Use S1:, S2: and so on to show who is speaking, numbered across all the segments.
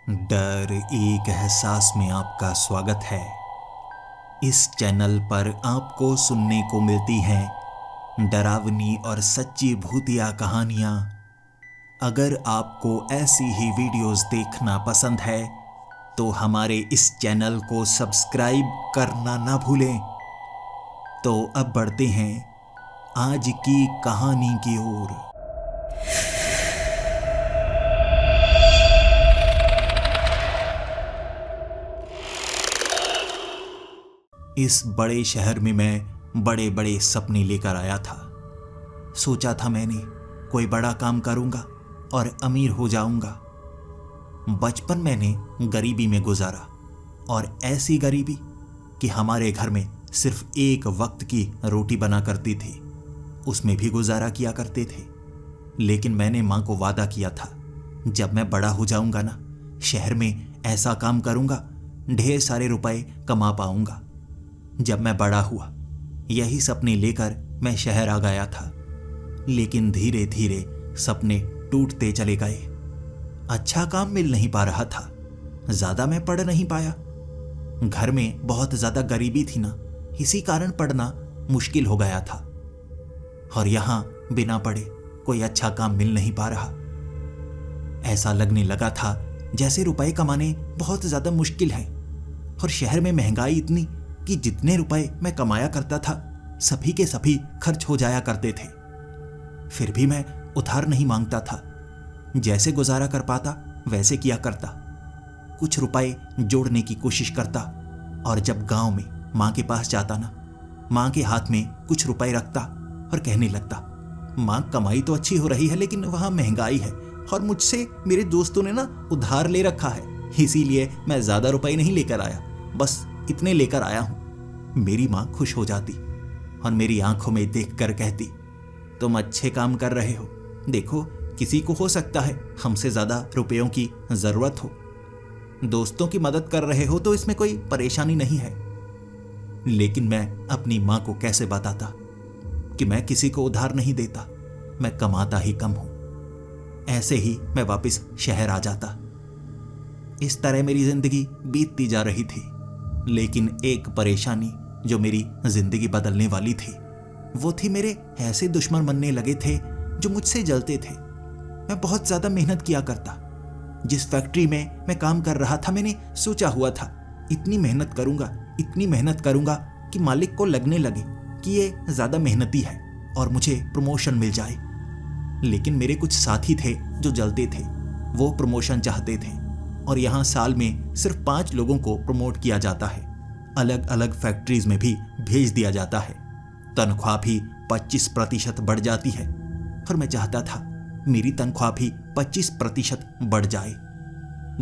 S1: डर एक एहसास में आपका स्वागत है। इस चैनल पर आपको सुनने को मिलती हैं डरावनी और सच्ची भूतिया कहानियाँ। अगर आपको ऐसी ही वीडियोस देखना पसंद है तो हमारे इस चैनल को सब्सक्राइब करना ना भूलें। तो अब बढ़ते हैं आज की कहानी की ओर। इस बड़े शहर में मैं बड़े बड़े सपने लेकर आया था। सोचा था मैंने कोई बड़ा काम करूंगा और अमीर हो जाऊंगा। बचपन मैंने गरीबी में गुजारा, और ऐसी गरीबी कि हमारे घर में सिर्फ एक वक्त की रोटी बना करती थी, उसमें भी गुजारा किया करते थे। लेकिन मैंने माँ को वादा किया था, जब मैं बड़ा हो जाऊंगा ना, शहर में ऐसा काम करूंगा, ढेर सारे रुपए कमा पाऊंगा। जब मैं बड़ा हुआ, यही सपने लेकर मैं शहर आ गया था। लेकिन धीरे धीरे सपने टूटते चले गए। अच्छा काम मिल नहीं पा रहा था, ज्यादा मैं पढ़ नहीं पाया। घर में बहुत ज्यादा गरीबी थी ना, इसी कारण पढ़ना मुश्किल हो गया था। और यहां बिना पढ़े कोई अच्छा काम मिल नहीं पा रहा। ऐसा लगने लगा था जैसे रुपए कमाने बहुत ज्यादा मुश्किल है। और शहर में महंगाई इतनी कि जितने रुपए मैं कमाया करता था, सभी के सभी खर्च हो जाया करते थे। फिर भी मैं उधार नहीं मांगता था, जैसे गुजारा कर पाता वैसे किया करता। कुछ रुपए जोड़ने की कोशिश करता, और जब गांव में माँ के पास जाता ना, माँ के हाथ में कुछ रुपए रखता और कहने लगता, माँ कमाई तो अच्छी हो रही है, लेकिन वहां महंगाई है और मुझसे मेरे दोस्तों ने ना उधार ले रखा है, इसीलिए मैं ज्यादा रुपए नहीं लेकर आया, बस इतने लेकर आया हूं। मेरी माँ खुश हो जाती और मेरी आंखों में देखकर कहती, तुम अच्छे काम कर रहे हो, देखो किसी को हो सकता है हमसे ज्यादा रुपयों की जरूरत हो। दोस्तों की मदद कर रहे हो तो इसमें कोई परेशानी नहीं है। लेकिन मैं अपनी माँ को कैसे बताता कि मैं किसी को उधार नहीं देता, मैं कमाता ही कम हूं। ऐसे ही मैं वापस शहर आ जाता। इस तरह मेरी जिंदगी बीतती जा रही थी। लेकिन एक परेशानी जो मेरी जिंदगी बदलने वाली थी, वो थी मेरे ऐसे दुश्मन बनने लगे थे जो मुझसे जलते थे। मैं बहुत ज्यादा मेहनत किया करता। जिस फैक्ट्री में मैं काम कर रहा था, मैंने सोचा हुआ था इतनी मेहनत करूंगा कि मालिक को लगने लगे कि ये ज्यादा मेहनती है और मुझे प्रमोशन मिल जाए। लेकिन मेरे कुछ साथी थे जो जलते थे, वो प्रमोशन चाहते थे। और यहाँ साल में सिर्फ 5 लोगों को प्रमोट किया जाता है, अलग अलग फैक्ट्रीज में भी भेज दिया जाता है। तनख्वाह भी 25% बढ़ जाती है, और मैं चाहता था मेरी तनख्वाह भी 25% बढ़ जाए।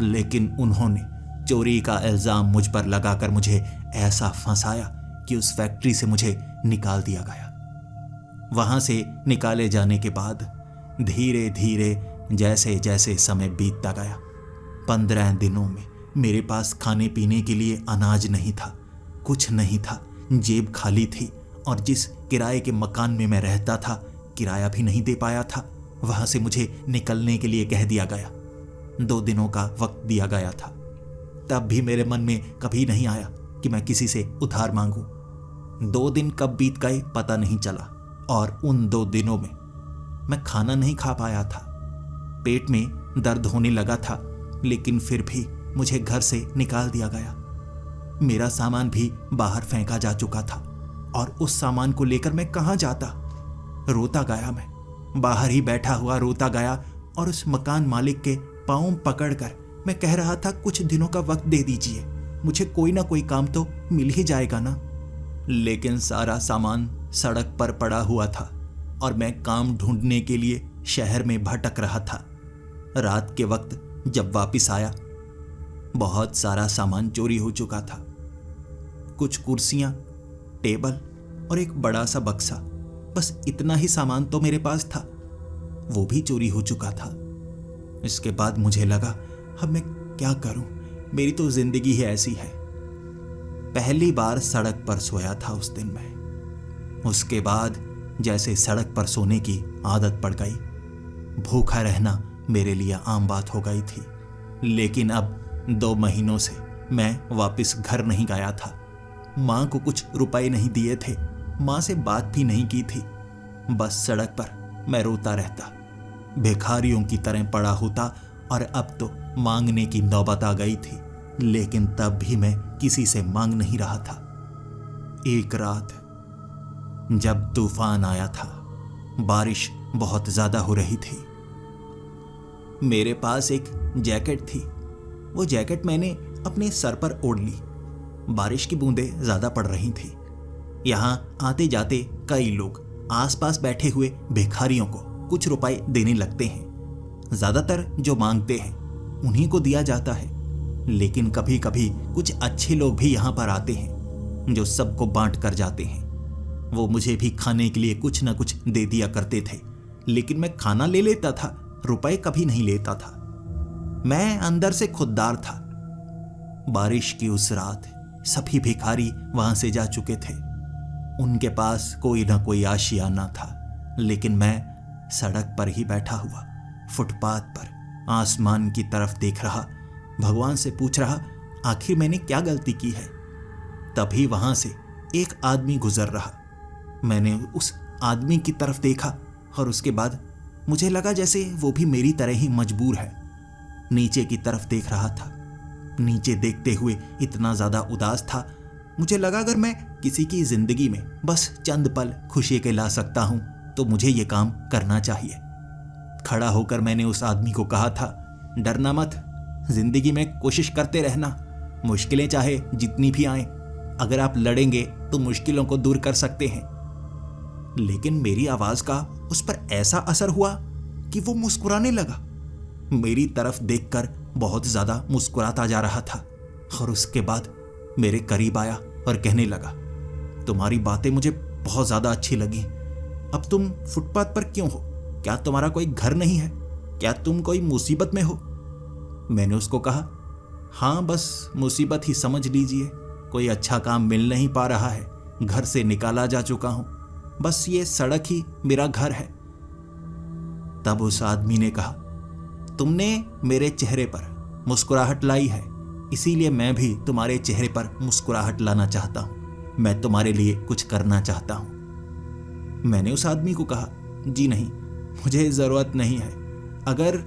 S1: लेकिन उन्होंने चोरी का इल्जाम मुझ पर लगाकर मुझे ऐसा फंसाया कि उस फैक्ट्री से मुझे निकाल दिया गया। वहां से निकाले जाने के बाद धीरे धीरे जैसे जैसे समय बीतता गया, 15 दिनों में मेरे पास खाने पीने के लिए अनाज नहीं था, कुछ नहीं था, जेब खाली थी। और जिस किराए के मकान में मैं रहता था, किराया भी नहीं दे पाया था। वहां से मुझे निकलने के लिए कह दिया गया। 2 दिनों का वक्त दिया गया था। तब भी मेरे मन में कभी नहीं आया कि मैं किसी से उधार मांगू। 2 दिन कब बीत गए पता नहीं चला, और उन 2 दिनों में मैं खाना नहीं खा पाया था। पेट में दर्द होने लगा था, लेकिन फिर भी मुझे घर से निकाल दिया गया। मेरा सामान भी बाहर फेंका जा चुका था, और उस सामान को लेकर मैं कहां जाता। रोता गया, मैं बाहर ही बैठा हुआ रोता गया। और उस मकान मालिक के पांव पकड़कर मैं कह रहा था, कुछ दिनों का वक्त दे दीजिए, मुझे कोई ना कोई काम तो मिल ही जाएगा ना। लेकिन सारा सामान सड़क पर पड़ा हुआ था, और मैं काम ढूंढने के लिए शहर में भटक रहा था। रात के वक्त जब वापस आया, बहुत सारा सामान चोरी हो चुका था। कुछ कुर्सियां, टेबल और एक बड़ा सा बक्सा, बस इतना ही सामान तो मेरे पास था, वो भी चोरी हो चुका था। इसके बाद मुझे लगा, अब मैं क्या करूं, मेरी तो जिंदगी ही ऐसी है। पहली बार सड़क पर सोया था उस दिन मैं। उसके बाद जैसे सड़क पर सोने की आदत पड़ गई, भूखा रहना मेरे लिए आम बात हो गई थी। लेकिन अब 2 महीनों से मैं वापस घर नहीं गया था। माँ को कुछ रुपए नहीं दिए थे, माँ से बात भी नहीं की थी। बस सड़क पर मैं रोता रहता, भिखारियों की तरह पड़ा होता और अब तो मांगने की नौबत आ गई थी। लेकिन तब भी मैं किसी से मांग नहीं रहा था। एक रात जब तूफान आया था, बारिश बहुत ज्यादा हो रही थी। मेरे पास एक जैकेट थी। वो जैकेट मैंने अपने सर पर ओढ़ ली। बारिश की बूंदें ज्यादा पड़ रही थी। यहां आते जाते कई लोग आसपास बैठे हुए भिखारियों को कुछ रुपए देने लगते हैं। ज्यादातर जो मांगते हैं उन्हीं को दिया जाता है, लेकिन कभी कभी कुछ अच्छे लोग भी यहां पर आते हैं जो सबको बांट कर जाते हैं। वो मुझे भी खाने के लिए कुछ ना कुछ दे दिया करते थे, लेकिन मैं खाना ले लेता था, रुपए कभी नहीं लेता था। मैं अंदर से खुददार था। बारिश की उस रात सभी भिखारी वहां से जा चुके थे। उनके पास कोई ना कोई आशियाना था, लेकिन मैं सड़क पर ही बैठा हुआ फुटपाथ पर आसमान की तरफ देख रहा, भगवान से पूछ रहा आखिर मैंने क्या गलती की है। तभी वहां से एक आदमी गुजर रहा। मैंने उस आदमी की तरफ देखा और उसके बाद मुझे लगा जैसे वो भी मेरी तरह ही मजबूर है। नीचे की तरफ देख रहा था। नीचे देखते हुए इतना ज्यादा उदास था, मुझे लगा अगर मैं किसी की जिंदगी में बस चंद पल खुशी के ला सकता हूं तो मुझे ये काम करना चाहिए। खड़ा होकर मैंने उस आदमी को कहा था, डरना मत, जिंदगी में कोशिश करते रहना, मुश्किलें चाहे जितनी भी आए, अगर आप लड़ेंगे तो मुश्किलों को दूर कर सकते हैं। लेकिन मेरी आवाज का उस पर ऐसा असर हुआ कि वो मुस्कुराने लगा। मेरी तरफ देखकर बहुत ज्यादा मुस्कुराता जा रहा था और उसके बाद मेरे करीब आया और कहने लगा, तुम्हारी बातें मुझे बहुत ज्यादा अच्छी लगी। अब तुम फुटपाथ पर क्यों हो? क्या तुम्हारा कोई घर नहीं है? क्या तुम कोई मुसीबत में हो? मैंने उसको कहा, हाँ बस मुसीबत ही समझ लीजिए, कोई अच्छा काम मिल नहीं पा रहा है, घर से निकाला जा चुका हूं, बस ये सड़क ही मेरा घर है। तब उस आदमी ने कहा, तुमने मेरे चेहरे पर मुस्कुराहट लाई है, इसीलिए मैं भी तुम्हारे चेहरे पर मुस्कुराहट लाना चाहता हूं। मैं तुम्हारे लिए कुछ करना चाहता हूं। मैंने उस आदमी को कहा, जी नहीं, मुझे जरूरत नहीं है। अगर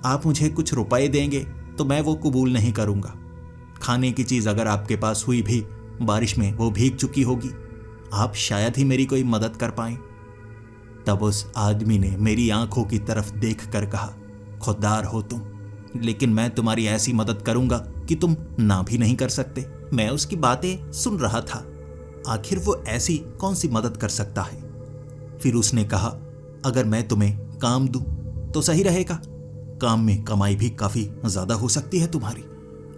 S1: आप मुझे कुछ रुपए देंगे तो मैं वो कबूल नहीं करूंगा। खाने की चीज अगर आपके पास हुई भी, बारिश में वो भीग चुकी होगी, आप शायद ही मेरी कोई मदद कर पाएं। तब उस आदमी ने मेरी आंखों की तरफ देखकर कहा, खुददार हो तुम, लेकिन मैं तुम्हारी ऐसी मदद करूंगा कि तुम ना भी नहीं कर सकते। मैं उसकी बातें सुन रहा था, आखिर वो ऐसी कौन सी मदद कर सकता है। फिर उसने कहा, अगर मैं तुम्हें काम दूं तो सही रहेगा, काम में कमाई भी काफी ज्यादा हो सकती है तुम्हारी।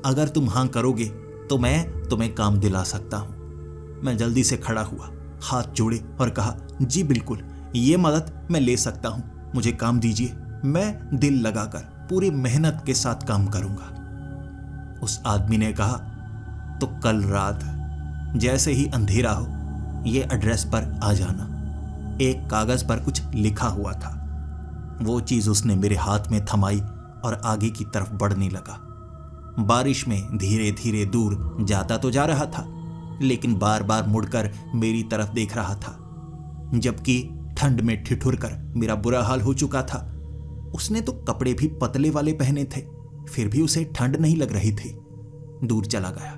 S1: अगर तुम हां करोगे तो मैं तुम्हें काम दिला सकता हूं। मैं जल्दी से खड़ा हुआ, हाथ जोड़े और कहा, जी बिल्कुल, ये मदद मैं ले सकता हूं, मुझे काम दीजिए, मैं दिल लगाकर पूरी मेहनत के साथ काम करूंगा। उस आदमी ने कहा, तो कल रात जैसे ही अंधेरा हो ये एड्रेस पर आ जाना। एक कागज पर कुछ लिखा हुआ था। वो चीज उसने मेरे हाथ में थमाई और आगे की तरफ बढ़ने लगा। बारिश में धीरे धीरे दूर जाता तो जा रहा था, लेकिन बार बार मुड़कर मेरी तरफ देख रहा था, जबकि ठंड में ठिठुर कर मेरा बुरा हाल हो चुका था। उसने तो कपड़े भी पतले वाले पहने थे, फिर भी उसे ठंड नहीं लग रही थी। दूर चला गया।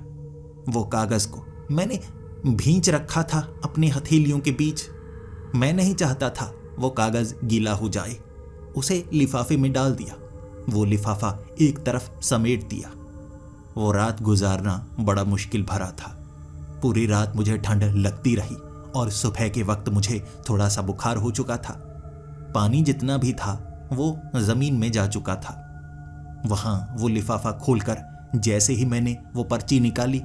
S1: वो कागज को मैंने भींच रखा था अपने हथेलियों के बीच। मैं नहीं चाहता था वो कागज गीला हो जाए। उसे लिफाफे में डाल दिया। वो लिफाफा एक तरफ समेट दिया। वो रात गुजारना बड़ा मुश्किल भरा था। पूरी रात मुझे ठंड लगती रही और सुबह के वक्त मुझे थोड़ा सा बुखार हो चुका था। पानी जितना भी था वो जमीन में जा चुका था। वहां वो लिफाफा खोलकर जैसे ही मैंने वो पर्ची निकाली,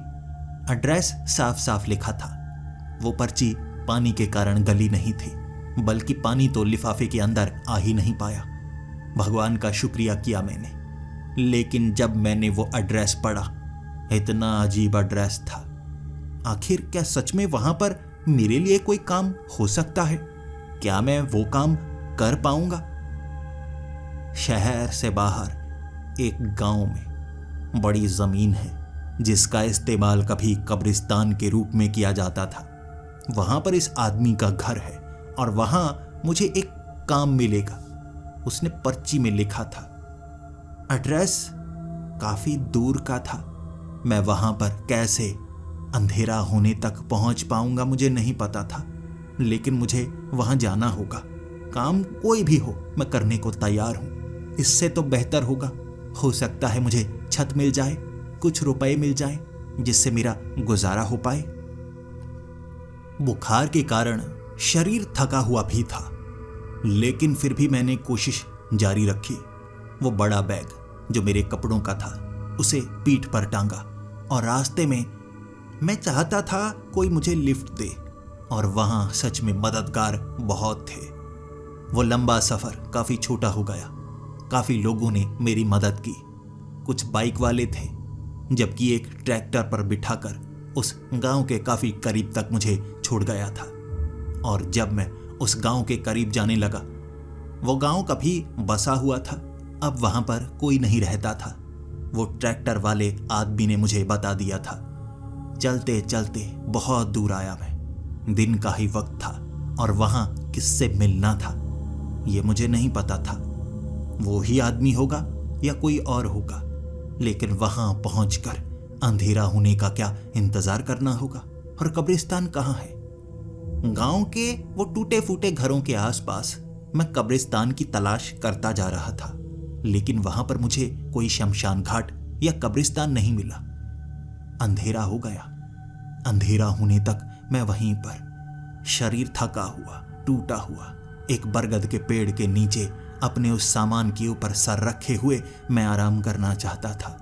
S1: एड्रेस साफ साफ लिखा था। वो पर्ची पानी के कारण गली नहीं थी, बल्कि पानी तो लिफाफे के अंदर आ ही नहीं पाया। भगवान का शुक्रिया किया मैंने। लेकिन जब मैंने वो एड्रेस पढ़ा, इतना अजीब एड्रेस था। आखिर क्या सच में वहां पर मेरे लिए कोई काम हो सकता है? क्या मैं वो काम कर पाऊंगा? शहर से बाहर एक गांव में बड़ी जमीन है जिसका इस्तेमाल कभी कब्रिस्तान के रूप में किया जाता था। वहां पर इस आदमी का घर है और वहां मुझे एक काम मिलेगा। उसने पर्ची में लिखा था। एड्रेस काफी दूर का था। मैं वहां पर कैसे अंधेरा होने तक पहुंच पाऊंगा मुझे नहीं पता था, लेकिन मुझे वहां जाना होगा। काम कोई भी हो मैं करने को तैयार हूं। इससे तो बेहतर होगा, हो सकता है मुझे छत मिल जाए, कुछ रुपए मिल जाए जिससे मेरा गुजारा हो पाए। बुखार के कारण शरीर थका हुआ भी था, लेकिन फिर भी मैंने कोशिश जारी रखी। वो बड़ा बैग जो मेरे कपड़ों का था उसे पीठ पर टांगा और रास्ते में मैं चाहता था कोई मुझे लिफ्ट दे, और वहां सच में मददगार बहुत थे। वो लंबा सफर काफी छोटा हो गया। काफी लोगों ने मेरी मदद की। कुछ बाइक वाले थे, जबकि एक ट्रैक्टर पर बिठाकर उस गांव के काफी करीब तक मुझे छोड़ गया था। और जब मैं उस गांव के करीब जाने लगा, वो गांव कभी बसा हुआ था, अब वहां पर कोई नहीं रहता था। वो ट्रैक्टर वाले आदमी ने मुझे बता दिया था। चलते चलते बहुत दूर आया मैं। दिन का ही वक्त था और वहां किससे मिलना था ये मुझे नहीं पता था। वो ही आदमी होगा या कोई और होगा, लेकिन वहां पहुंचकर अंधेरा होने का क्या इंतजार करना होगा। और कब्रिस्तान कहाँ है? गांव के वो टूटे फूटे घरों के आसपास मैं कब्रिस्तान की तलाश करता जा रहा था, लेकिन वहां पर मुझे कोई शमशान घाट या कब्रिस्तान नहीं मिला। अंधेरा हो गया। अंधेरा होने तक मैं वहीं पर शरीर थका हुआ, टूटा हुआ, एक बरगद के पेड़ के नीचे अपने उस सामान के ऊपर सर रखे हुए मैं आराम करना चाहता था।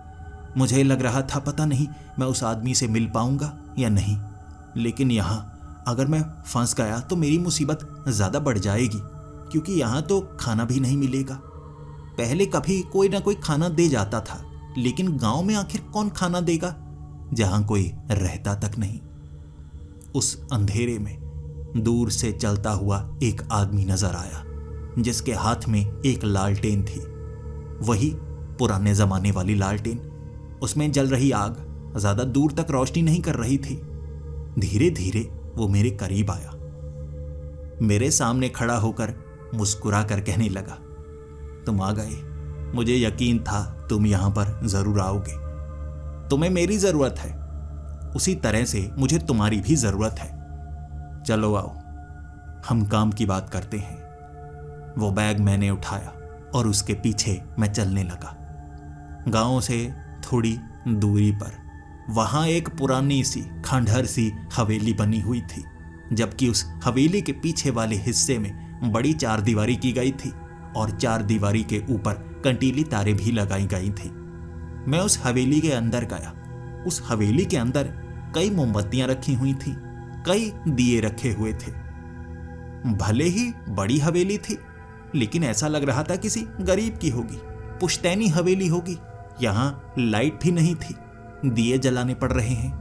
S1: मुझे लग रहा था पता नहीं मैं उस आदमी से मिल पाऊंगा या नहीं, लेकिन यहां अगर मैं फंस गया तो मेरी मुसीबत ज्यादा बढ़ जाएगी, क्योंकि यहां तो खाना भी नहीं मिलेगा। पहले कभी कोई ना कोई खाना दे जाता था, लेकिन गांव में आखिर कौन खाना देगा जहां कोई रहता तक नहीं। उस अंधेरे में दूर से चलता हुआ एक आदमी नजर आया, जिसके हाथ में एक लालटेन थी, वही पुराने जमाने वाली लालटेन। उसमें जल रही आग ज्यादा दूर तक रोशनी नहीं कर रही थी। धीरे धीरे वो मेरे करीब आया। मेरे सामने खड़ा होकर मुस्कुरा कर कहने लगा, तुम आ गए। मुझे यकीन था तुम यहां पर जरूर आओगे। तुम्हें मेरी जरूरत है, उसी तरह से मुझे तुम्हारी भी जरूरत है। चलो आओ, हम काम की बात करते हैं। वो बैग मैंने उठाया और उसके पीछे मैं चलने लगा। गांव से थोड़ी दूरी पर वहां एक पुरानी सी खंडहर सी हवेली बनी हुई थी, जबकि उस हवेली के पीछे वाले हिस्से में बड़ी चारदीवारी की गई थी और चारदीवारी के ऊपर कंटीली तारें भी लगाई गई थी। मैं उस हवेली के अंदर गया। उस हवेली के अंदर कई मोमबत्तियां रखी हुई थी, कई दिए रखे हुए थे। भले ही बड़ी हवेली थी, लेकिन ऐसा लग रहा था किसी गरीब की होगी, पुश्तैनी हवेली होगी। यहां लाइट भी नहीं थी, दिए जलाने पड़ रहे हैं।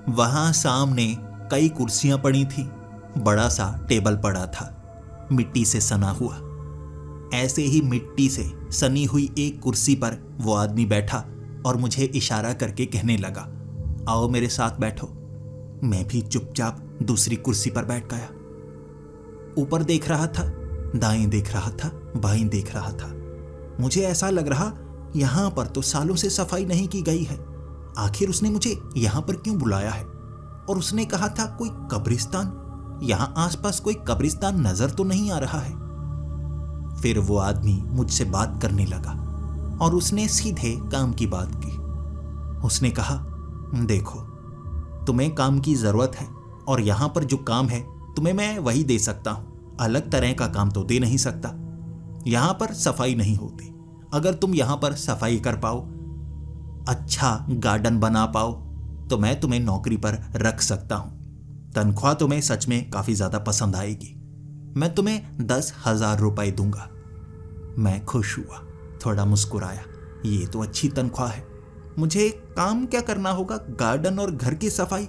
S1: वहां सामने कई कुर्सियां पड़ी थी, बड़ा सा टेबल पड़ा था, मिट्टी से सना हुआ। ऐसे ही मिट्टी से सनी हुई एक कुर्सी पर वो आदमी बैठा और मुझे इशारा करके कहने लगा, आओ मेरे साथ बैठो। मैं भी चुपचाप दूसरी कुर्सी पर बैठ गया। ऊपर देख रहा था, दाएं देख रहा था, बाएं देख रहा था। मुझे ऐसा लग रहा यहां पर तो सालों से सफाई नहीं की गई है। आखिर उसने मुझे यहां पर क्यों बुलाया है? और उसने कहा था कोई कब्रिस्तान, यहां आसपास कोई कब्रिस्तान नजर तो नहीं आ रहा है। फिर वो आदमी मुझसे बात करने लगा और उसने सीधे काम की बात की। उसने कहा, देखो तुम्हें काम की जरूरत है और यहां पर जो काम है तुम्हें मैं वही दे सकता हूं, अलग तरह का काम तो दे नहीं सकता। यहां पर सफाई नहीं होती। अगर तुम यहां पर सफाई कर पाओ, अच्छा गार्डन बना पाओ, तो मैं तुम्हें नौकरी पर रख सकता हूं। तनख्वाह तुम्हें सच में काफी ज्यादा पसंद आएगी। मैं तुम्हें 10,000 रुपए दूंगा। मैं खुश हुआ, थोड़ा मुस्कुराया। ये तो अच्छी तनख्वाह है। मुझे काम क्या करना होगा? गार्डन और घर की सफाई?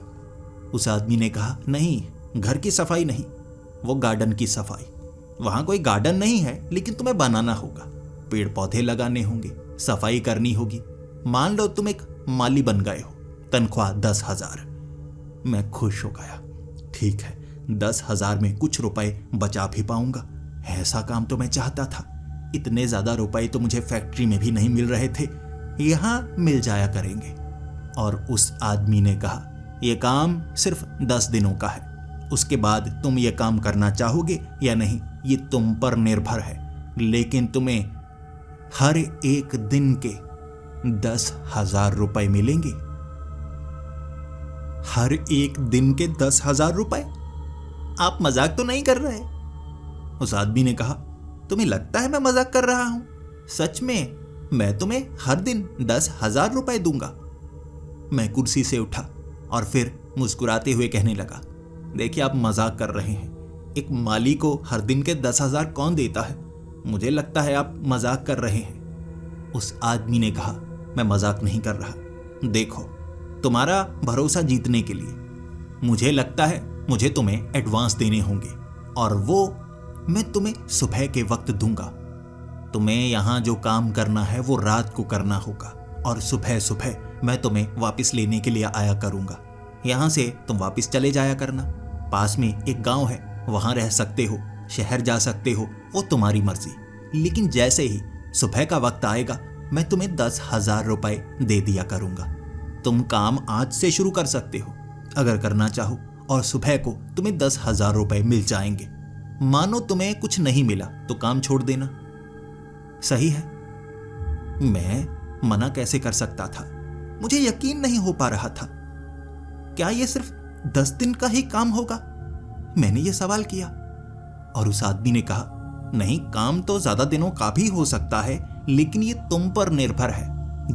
S1: उस आदमी ने कहा, नहीं, घर की सफाई नहीं, वो गार्डन की सफाई। वहां कोई गार्डन नहीं है, लेकिन तुम्हें बनाना होगा। पेड़ पौधे लगाने होंगे, सफाई करनी होगी। मान लो तुम एक माली बन गए हो, तनख्वाह 10,000। मैं खुश हो गया। ठीक है, 10,000 में कुछ रुपए बचा भी पाऊंगा। ऐसा काम तो मैं चाहता था। इतने ज्यादा रुपए तो मुझे फैक्ट्री में भी नहीं मिल रहे थे, यहां मिल जाया करेंगे। और उस आदमी ने कहा, यह काम सिर्फ 10 दिनों का है, उसके बाद तुम ये काम करना चाहोगे या नहीं ये तुम पर निर्भर है, लेकिन तुम्हें हर एक दिन के 10,000 रुपए मिलेंगे। हर एक दिन के 10,000 रुपए? आप मजाक तो नहीं कर रहे? उस आदमी ने कहा, तुम्हें लगता है मैं मजाक कर रहा हूं? सच में मैं तुम्हें हर दिन 10,000 रुपए दूंगा। मैं कुर्सी से उठा और फिर मुस्कुराते हुए कहने लगा, देखिए आप मजाक कर रहे हैं। एक माली को हर दिन के 10,000 कौन देता है? मुझे लगता है आप मजाक कर रहे हैं। उस आदमी ने कहा, मैं मजाक नहीं कर रहा। देखो, तुम्हारा भरोसा जीतने के लिए मुझे लगता है मुझे तुम्हें एडवांस देने होंगे, और वो मैं तुम्हें सुबह के वक्त दूंगा। तुम्हें यहां जो काम करना है वो रात को करना होगा, और सुबह सुबह मैं तुम्हें वापस लेने के लिए आया करूंगा। यहां से तुम वापस चले जाया करना। पास में एक गांव है, वहां रह सकते हो, शहर जा सकते हो, वो तुम्हारी मर्जी। लेकिन जैसे ही सुबह का वक्त आएगा मैं तुम्हें 10,000 रुपए दे दिया करूंगा। तुम काम आज से शुरू कर सकते हो अगर करना चाहो, और सुबह को तुम्हें 10,000 रुपए मिल जाएंगे। मानो तुम्हें कुछ नहीं मिला तो काम छोड़ देना। सही है? मैं मना कैसे कर सकता था? मुझे यकीन नहीं हो पा रहा था। क्या यह सिर्फ 10 दिन का ही काम होगा? मैंने यह सवाल किया, और उस आदमी ने कहा, नहीं, काम तो ज्यादा दिनों का भी हो सकता है, लेकिन ये तुम पर निर्भर है।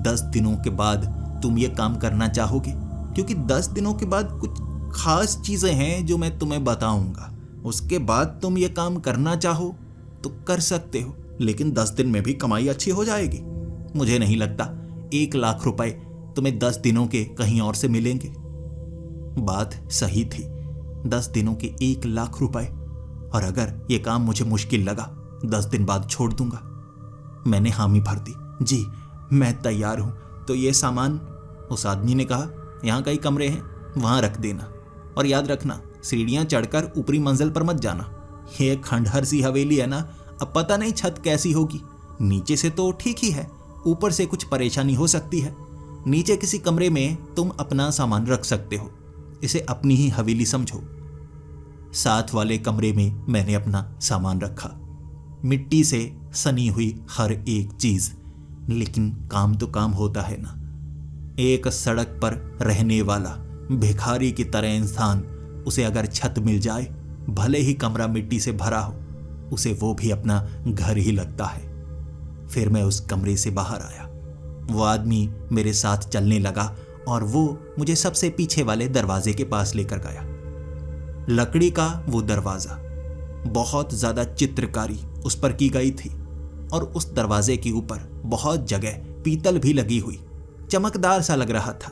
S1: 10 दिनों के बाद तुम ये काम करना चाहोगे, क्योंकि 10 दिनों के बाद कुछ खास चीजें हैं जो मैं तुम्हें बताऊंगा। उसके बाद तुम ये काम करना चाहो तो कर सकते हो, लेकिन 10 दिन में भी कमाई अच्छी हो जाएगी। मुझे नहीं लगता 1 लाख रुपए तुम्हें 10 दिनों के कहीं और से मिलेंगे। बात सही थी, 10 दिनों के 1 लाख रुपए, और अगर यह काम मुझे मुश्किल लगा 10 दिन बाद छोड़ दूंगा। मैंने हामी भर दी, जी मैं तैयार हूं। तो ये सामान? उस आदमी ने कहा, यहां कई कमरे हैं, वहां रख देना, और याद रखना सीढ़ियां चढ़कर ऊपरी मंजिल पर मत जाना। ये खंडहर सी हवेली है ना, अब पता नहीं छत कैसी होगी। नीचे से तो ठीक ही है, ऊपर से कुछ परेशानी हो सकती है। नीचे किसी कमरे में तुम अपना सामान रख सकते हो, इसे अपनी ही हवेली समझो। साथ वाले कमरे में मैंने अपना सामान रखा, मिट्टी से सनी हुई हर एक चीज, लेकिन काम तो काम होता है ना। एक सड़क पर रहने वाला भिखारी की तरह इंसान, उसे अगर छत मिल जाए, भले ही कमरा मिट्टी से भरा हो, उसे वो भी अपना घर ही लगता है। फिर मैं उस कमरे से बाहर आया। वो आदमी मेरे साथ चलने लगा और वो मुझे सबसे पीछे वाले दरवाजे के पास लेकर गया। लकड़ी का वो दरवाजा, बहुत ज्यादा चित्रकारी उस पर की गई थी, और उस दरवाजे के ऊपर बहुत जगह पीतल भी लगी हुई, चमकदार सा लग रहा था।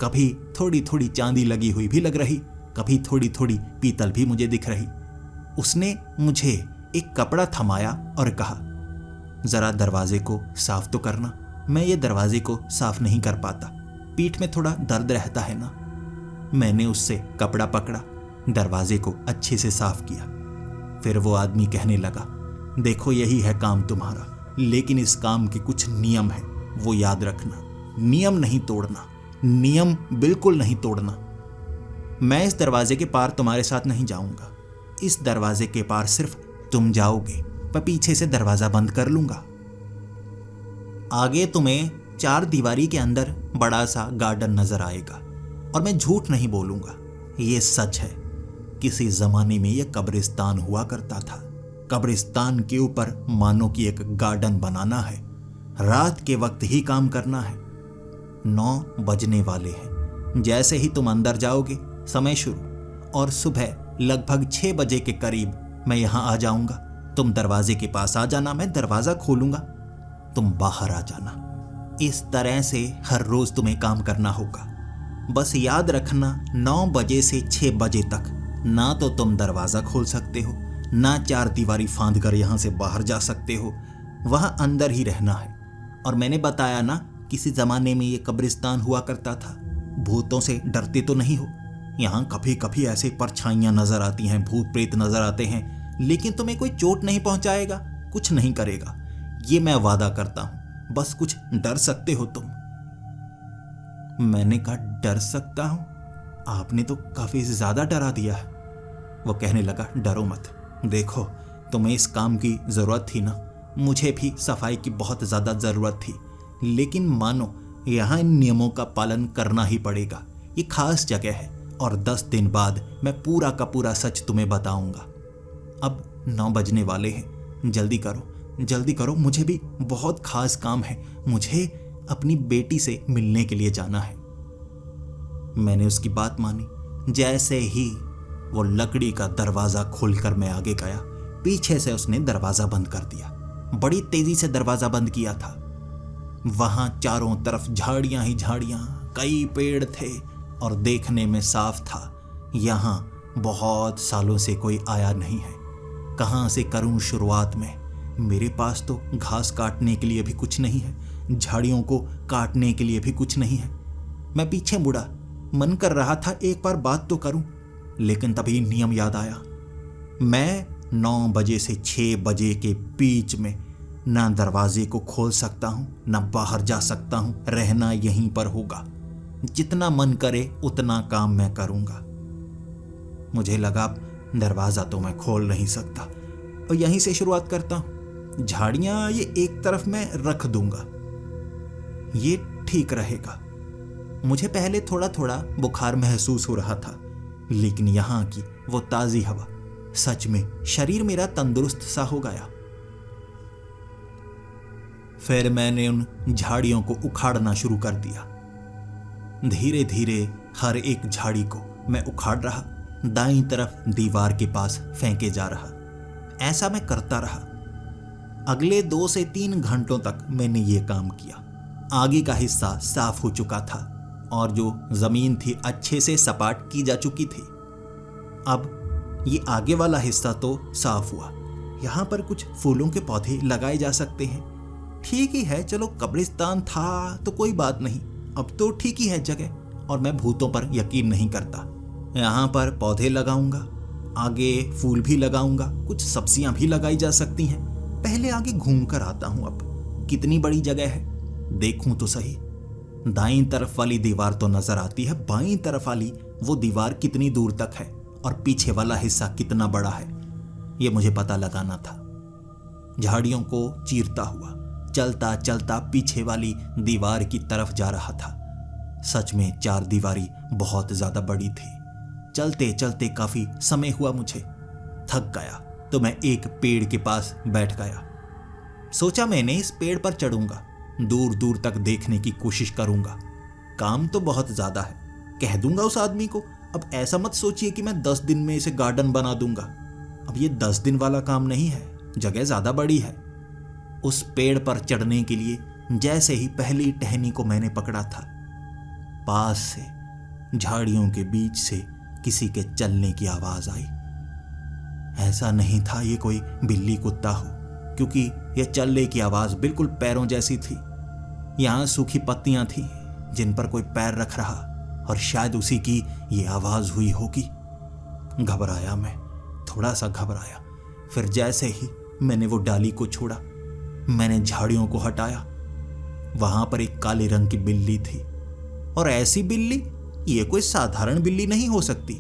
S1: कभी थोड़ी थोड़ी चांदी लगी हुई भी लग रही, कभी थोड़ी थोड़ी पीतल भी मुझे दिख रही। उसने मुझे एक कपड़ा थमाया और कहा, जरा दरवाजे को साफ तो करना। मैं ये दरवाजे को साफ नहीं कर पाता, पीठ में थोड़ा दर्द रहता है ना। मैंने उससे कपड़ा पकड़ा, दरवाजे को अच्छे से साफ किया। फिर वो आदमी कहने लगा, देखो यही है काम तुम्हारा, लेकिन इस काम के कुछ नियम है, वो याद रखना। नियम नहीं तोड़ना, नियम बिल्कुल नहीं तोड़ना। मैं इस दरवाजे के पार तुम्हारे साथ नहीं जाऊंगा। इस दरवाजे के पार सिर्फ तुम जाओगे, मैं पीछे से दरवाजा बंद कर लूंगा। आगे तुम्हें 4 दीवारी के अंदर बड़ा सा गार्डन नजर आएगा, और मैं झूठ नहीं बोलूंगा, ये सच है। किसी जमाने में यह कब्रिस्तान हुआ करता था। कब्रिस्तान के ऊपर मानो कि एक गार्डन बनाना है। रात के वक्त ही काम करना है। 9 बजने वाले हैं। जैसे ही तुम अंदर जाओगे समय शुरू, और सुबह लगभग 6 बजे के करीब मैं यहां आ जाऊंगा। तुम दरवाजे के पास आ जाना, मैं दरवाजा खोलूंगा, तुम बाहर आ जाना। इस तरह से हर रोज तुम्हें काम करना होगा। बस याद रखना, 9 बजे से 6 बजे तक ना तो तुम दरवाजा खोल सकते हो, ना 4 दीवारी फांद कर यहां से बाहर जा सकते हो, वहां अंदर ही रहना है। और मैंने बताया ना, किसी जमाने में ये कब्रिस्तान हुआ करता था। भूतों से डरते तो नहीं हो? यहाँ कभी कभी ऐसे परछाइयां नजर आती हैं, भूत प्रेत नजर आते हैं, लेकिन तुम्हें कोई चोट नहीं पहुंचाएगा, कुछ नहीं करेगा, ये मैं वादा करता हूं। बस कुछ डर सकते हो तुम। मैंने कहा, डर सकता हूं? आपने तो काफी ज्यादा डरा दिया है। वो कहने लगा, डरो मत, देखो तुम्हें इस काम की जरूरत थी ना, मुझे भी सफाई की बहुत ज्यादा जरूरत थी, लेकिन मानो यहाँ इन नियमों का पालन करना ही पड़ेगा। ये खास जगह है और 10 दिन बाद मैं पूरा का पूरा सच तुम्हें बताऊंगा। अब 9 बजने वाले हैं, जल्दी करो जल्दी करो, मुझे भी बहुत खास काम है, मुझे अपनी बेटी से मिलने के लिए जाना है। मैंने उसकी बात मानी। जैसे ही वो लकड़ी का दरवाजा खोलकर मैं आगे गया, पीछे से उसने दरवाजा बंद कर दिया। बड़ी तेजी से दरवाजा बंद किया था। वहां चारों तरफ झाड़ियां ही झाड़ियां, कई पेड़ थे और देखने में साफ था यहां बहुत सालों से कोई आया नहीं है। कहां से करूं शुरुआत में? मेरे पास तो घास काटने के लिए भी कुछ नहीं है, झाड़ियों को काटने के लिए भी कुछ नहीं है। मैं पीछे मुड़ा, मन कर रहा था एक बार बात तो करूं, लेकिन तभी नियम याद आया। मैं 9 बजे से 6 बजे के बीच में ना दरवाजे को खोल सकता हूं, ना बाहर जा सकता हूं, रहना यहीं पर होगा। जितना मन करे उतना काम मैं करूंगा। मुझे लगा दरवाजा तो मैं खोल नहीं सकता और यहीं से शुरुआत करता हूं। झाड़ियां ये एक तरफ मैं रख दूंगा, ये ठीक रहेगा। मुझे पहले थोड़ा थोड़ा बुखार महसूस हो रहा था, लेकिन यहां की वो ताजी हवा, सच में शरीर मेरा तंदुरुस्त सा हो गया। फिर मैंने उन झाड़ियों को उखाड़ना शुरू कर दिया। धीरे धीरे हर एक झाड़ी को मैं उखाड़ रहा, दाईं तरफ दीवार के पास फेंके जा रहा। ऐसा मैं करता रहा। अगले 2 से 3 घंटों तक मैंने ये काम किया। आगे का हिस्सा साफ हो चुका था और जो जमीन थी अच्छे से सपाट की जा चुकी थी। अब ये आगे वाला हिस्सा तो साफ हुआ। यहाँ पर कुछ फूलों के पौधे लगाए जा सकते हैं। ठीक ही है, चलो कब्रिस्तान था तो कोई बात नहीं, अब तो ठीक ही है जगह। और मैं भूतों पर यकीन नहीं करता। यहाँ पर पौधे लगाऊंगा, आगे फूल भी लगाऊंगा, कुछ सब्जियां भी लगाई जा सकती हैं। पहले आगे घूम कर आता हूं। अब कितनी बड़ी जगह है, देखूं तो सही। दाईं तरफ वाली दीवार तो नजर आती है, बाईं तरफ वाली वो दीवार कितनी दूर तक है और पीछे वाला हिस्सा कितना बड़ा है, ये मुझे पता लगाना था। झाड़ियों को चीरता हुआ चलता चलता पीछे वाली दीवार की तरफ जा रहा था। सच में 4 दीवारी बहुत ज्यादा बड़ी थी। चलते चलते काफी समय हुआ, मुझे थक गया तो मैं एक पेड़ के पास बैठ गया। सोचा मैंने इस पेड़ पर चढ़ूंगा, दूर दूर तक देखने की कोशिश करूंगा। काम तो बहुत ज्यादा है, कह दूंगा उस आदमी को। अब ऐसा मत सोचिए कि मैं 10 दिन में इसे गार्डन बना दूंगा। अब ये 10 दिन वाला काम नहीं है, जगह ज्यादा बड़ी है। उस पेड़ पर चढ़ने के लिए जैसे ही पहली टहनी को मैंने पकड़ा था, पास से झाड़ियों के बीच से किसी के चलने की आवाज आई। ऐसा नहीं था ये कोई बिल्ली कुत्ता हो, क्योंकि यह चलने की आवाज बिल्कुल पैरों जैसी थी। यहां सूखी पत्तियां थी जिन पर कोई पैर रख रहा, और शायद उसी की ये आवाज हुई होगी। घबराया मैं, थोड़ा सा घबराया। फिर जैसे ही मैंने वो डाली को छोड़ा, मैंने झाड़ियों को हटाया, वहां पर एक काले रंग की बिल्ली थी। और ऐसी बिल्ली, ये कोई साधारण बिल्ली नहीं हो सकती।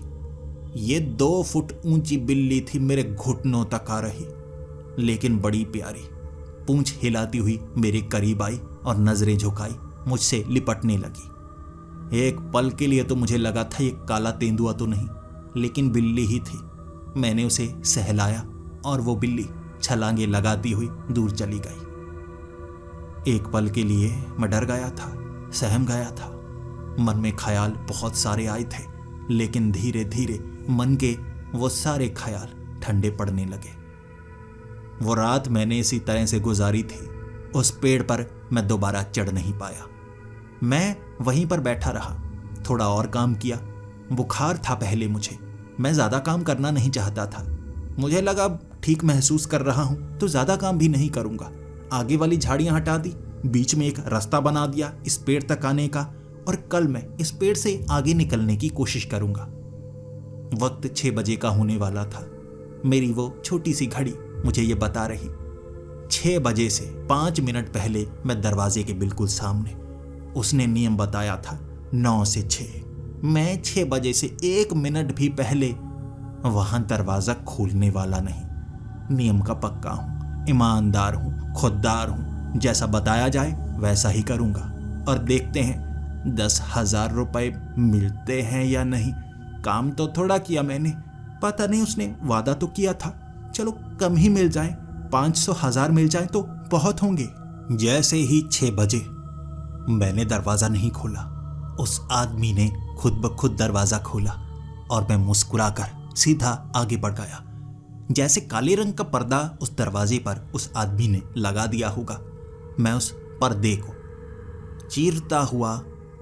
S1: ये 2 फुट ऊंची बिल्ली थी, मेरे घुटनों तक आ रही, लेकिन बड़ी प्यारी। पूंछ हिलाती हुई मेरे करीब आई और नजरें झुकाई, मुझसे लिपटने लगी। एक पल के लिए तो मुझे लगा था ये काला तेंदुआ तो नहीं, लेकिन बिल्ली ही थी। मैंने उसे सहलाया और वो बिल्ली छलांगे लगाती हुई दूर चली गई। एक पल के लिए मैं डर गया था, सहम गया था। मन में ख्याल बहुत सारे आए थे, लेकिन धीरे धीरे मन के वो सारे ख्याल ठंडे पड़ने लगे। वो रात मैंने इसी तरह से गुजारी थी। उस पेड़ पर मैं दोबारा चढ़ नहीं पाया। मैं वहीं पर बैठा रहा, थोड़ा और काम किया। बुखार था पहले मुझे, मैं ज्यादा काम करना नहीं चाहता था। मुझे लगा अब ठीक महसूस कर रहा हूं तो ज्यादा काम भी नहीं करूंगा। आगे वाली झाड़ियां हटा दी, बीच में एक रास्ता बना दिया इस पेड़ तक आने का, और कल मैं इस पेड़ से आगे निकलने की कोशिश करूंगा। वक्त 6 बजे का होने वाला था। मेरी वो छोटी सी घड़ी मुझे ये बता रही 6 बजे से 5 मिनट पहले मैं दरवाजे के बिल्कुल सामने। उसने नियम बताया था 9 से 6। मैं 6 बजे से 1 मिनट भी पहले वहां दरवाजा खोलने वाला नहीं। नियम का पक्का हूं, ईमानदार हूं, खुददार हूं। जैसा बताया जाए वैसा ही करूंगा, और देखते हैं 10,000 रुपए मिलते हैं या नहीं। काम तो थोड़ा किया मैंने, पता नहीं उसने वादा तो किया था, चलो कम ही मिल जाए, 500-1000 मिल जाए तो बहुत होंगे। जैसे ही 6 बजे मैंने दरवाजा नहीं खोला, उस आदमी ने खुद ब खुद दरवाजा खोला और मैं मुस्कुराकर सीधा आगे बढ़ गया। जैसे काले रंग का पर्दा उस दरवाजे पर उस आदमी ने लगा दिया होगा। मैं उस पर्दे को चीरता हुआ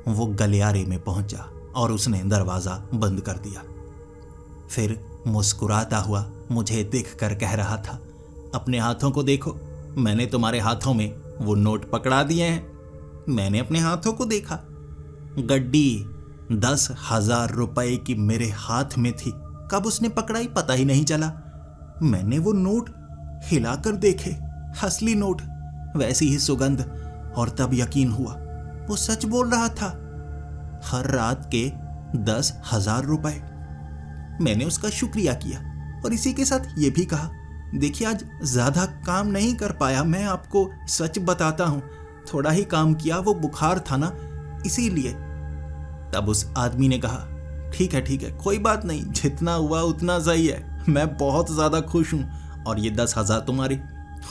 S1: वो गलियारे में पहुंचा और उसने दरवाजा बंद कर दिया। फिर मुस्कुराता हुआ मुझे देखकर कह रहा था, अपने हाथों को देखो, मैंने तुम्हारे हाथों में वो नोट पकड़ा दिए हैं। मैंने अपने हाथों को देखा, गड्डी 10,000 रुपए की मेरे हाथ में थी। कब उसने पकड़ाई पता ही नहीं चला। मैंने वो नोट हिलाकर देखे, असली नोट, वैसी ही सुगंध, और तब यकीन हुआ वो सच बोल रहा था। हर रात के 10,000 रुपए। मैंने उसका शुक्रिया किया और इसी के साथ ये भी कहा, देखिए आज ज्यादा काम नहीं कर पाया, मैं आपको सच बताता हूं, थोड़ा ही काम किया, वो बुखार था ना इसीलिए। तब उस आदमी ने कहा, ठीक है, कोई बात नहीं, जितना हुआ उतना सही है, मैं बहुत ज्यादा खुश हूं, और ये 10,000 तुम्हारे।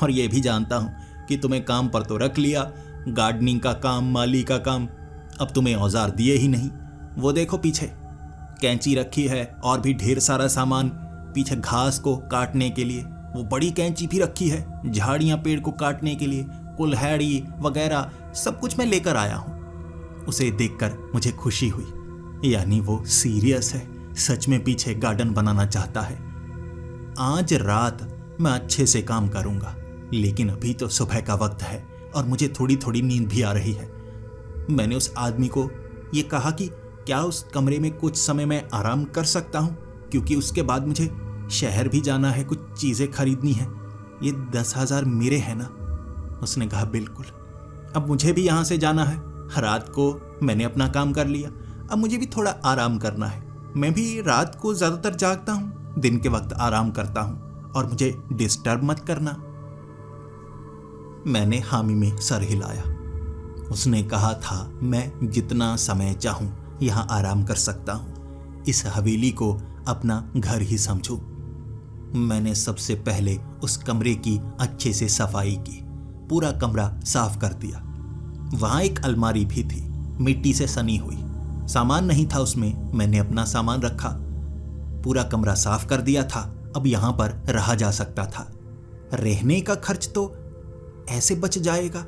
S1: और ये भी जानता हूं कि तुम्हें काम पर तो रख लिया, गार्डनिंग का काम, माली का काम, अब तुम्हें औजार दिए ही नहीं। वो देखो पीछे कैंची रखी है और भी ढेर सारा सामान, पीछे घास को काटने के लिए वो बड़ी कैंची भी रखी है, झाड़ियां पेड़ को काटने के लिए, कुल्हाड़ी वगैरह सब कुछ मैं लेकर आया हूं। उसे देखकर मुझे खुशी हुई, यानी वो सीरियस है, सच में पीछे गार्डन बनाना चाहता है। आज रात मैं अच्छे से काम करूंगा, लेकिन अभी तो सुबह का वक्त है और मुझे थोड़ी थोड़ी नींद भी आ रही है। मैंने उस आदमी को ये कहा कि क्या उस कमरे में कुछ समय मैं आराम कर सकता हूं, क्योंकि उसके बाद मुझे शहर भी जाना है, कुछ चीजें खरीदनी है। ये 10,000 मेरे हैं ना? उसने कहा बिल्कुल, अब मुझे भी यहां से जाना है। रात को मैंने अपना काम कर लिया, अब मुझे भी थोड़ा आराम करना है। मैं भी रात को ज्यादातर जागता हूं, दिन के वक्त आराम करता हूं, और मुझे डिस्टर्ब मत करना। मैंने हामी में सर हिलाया। उसने कहा था मैं जितना समय चाहूं यहां आराम कर सकता हूं, इस हवेली को अपना घर ही समझूं। मैंने सबसे पहले उस कमरे की अच्छे से सफाई की, पूरा कमरा साफ कर दिया। वहां एक अलमारी भी थी, मिट्टी से सनी हुई, सामान नहीं था उसमें, मैंने अपना सामान रखा। पूरा कमरा साफ कर दिया था, अब यहां पर रहा जा सकता था। रहने का खर्च तो ऐसे बच जाएगा,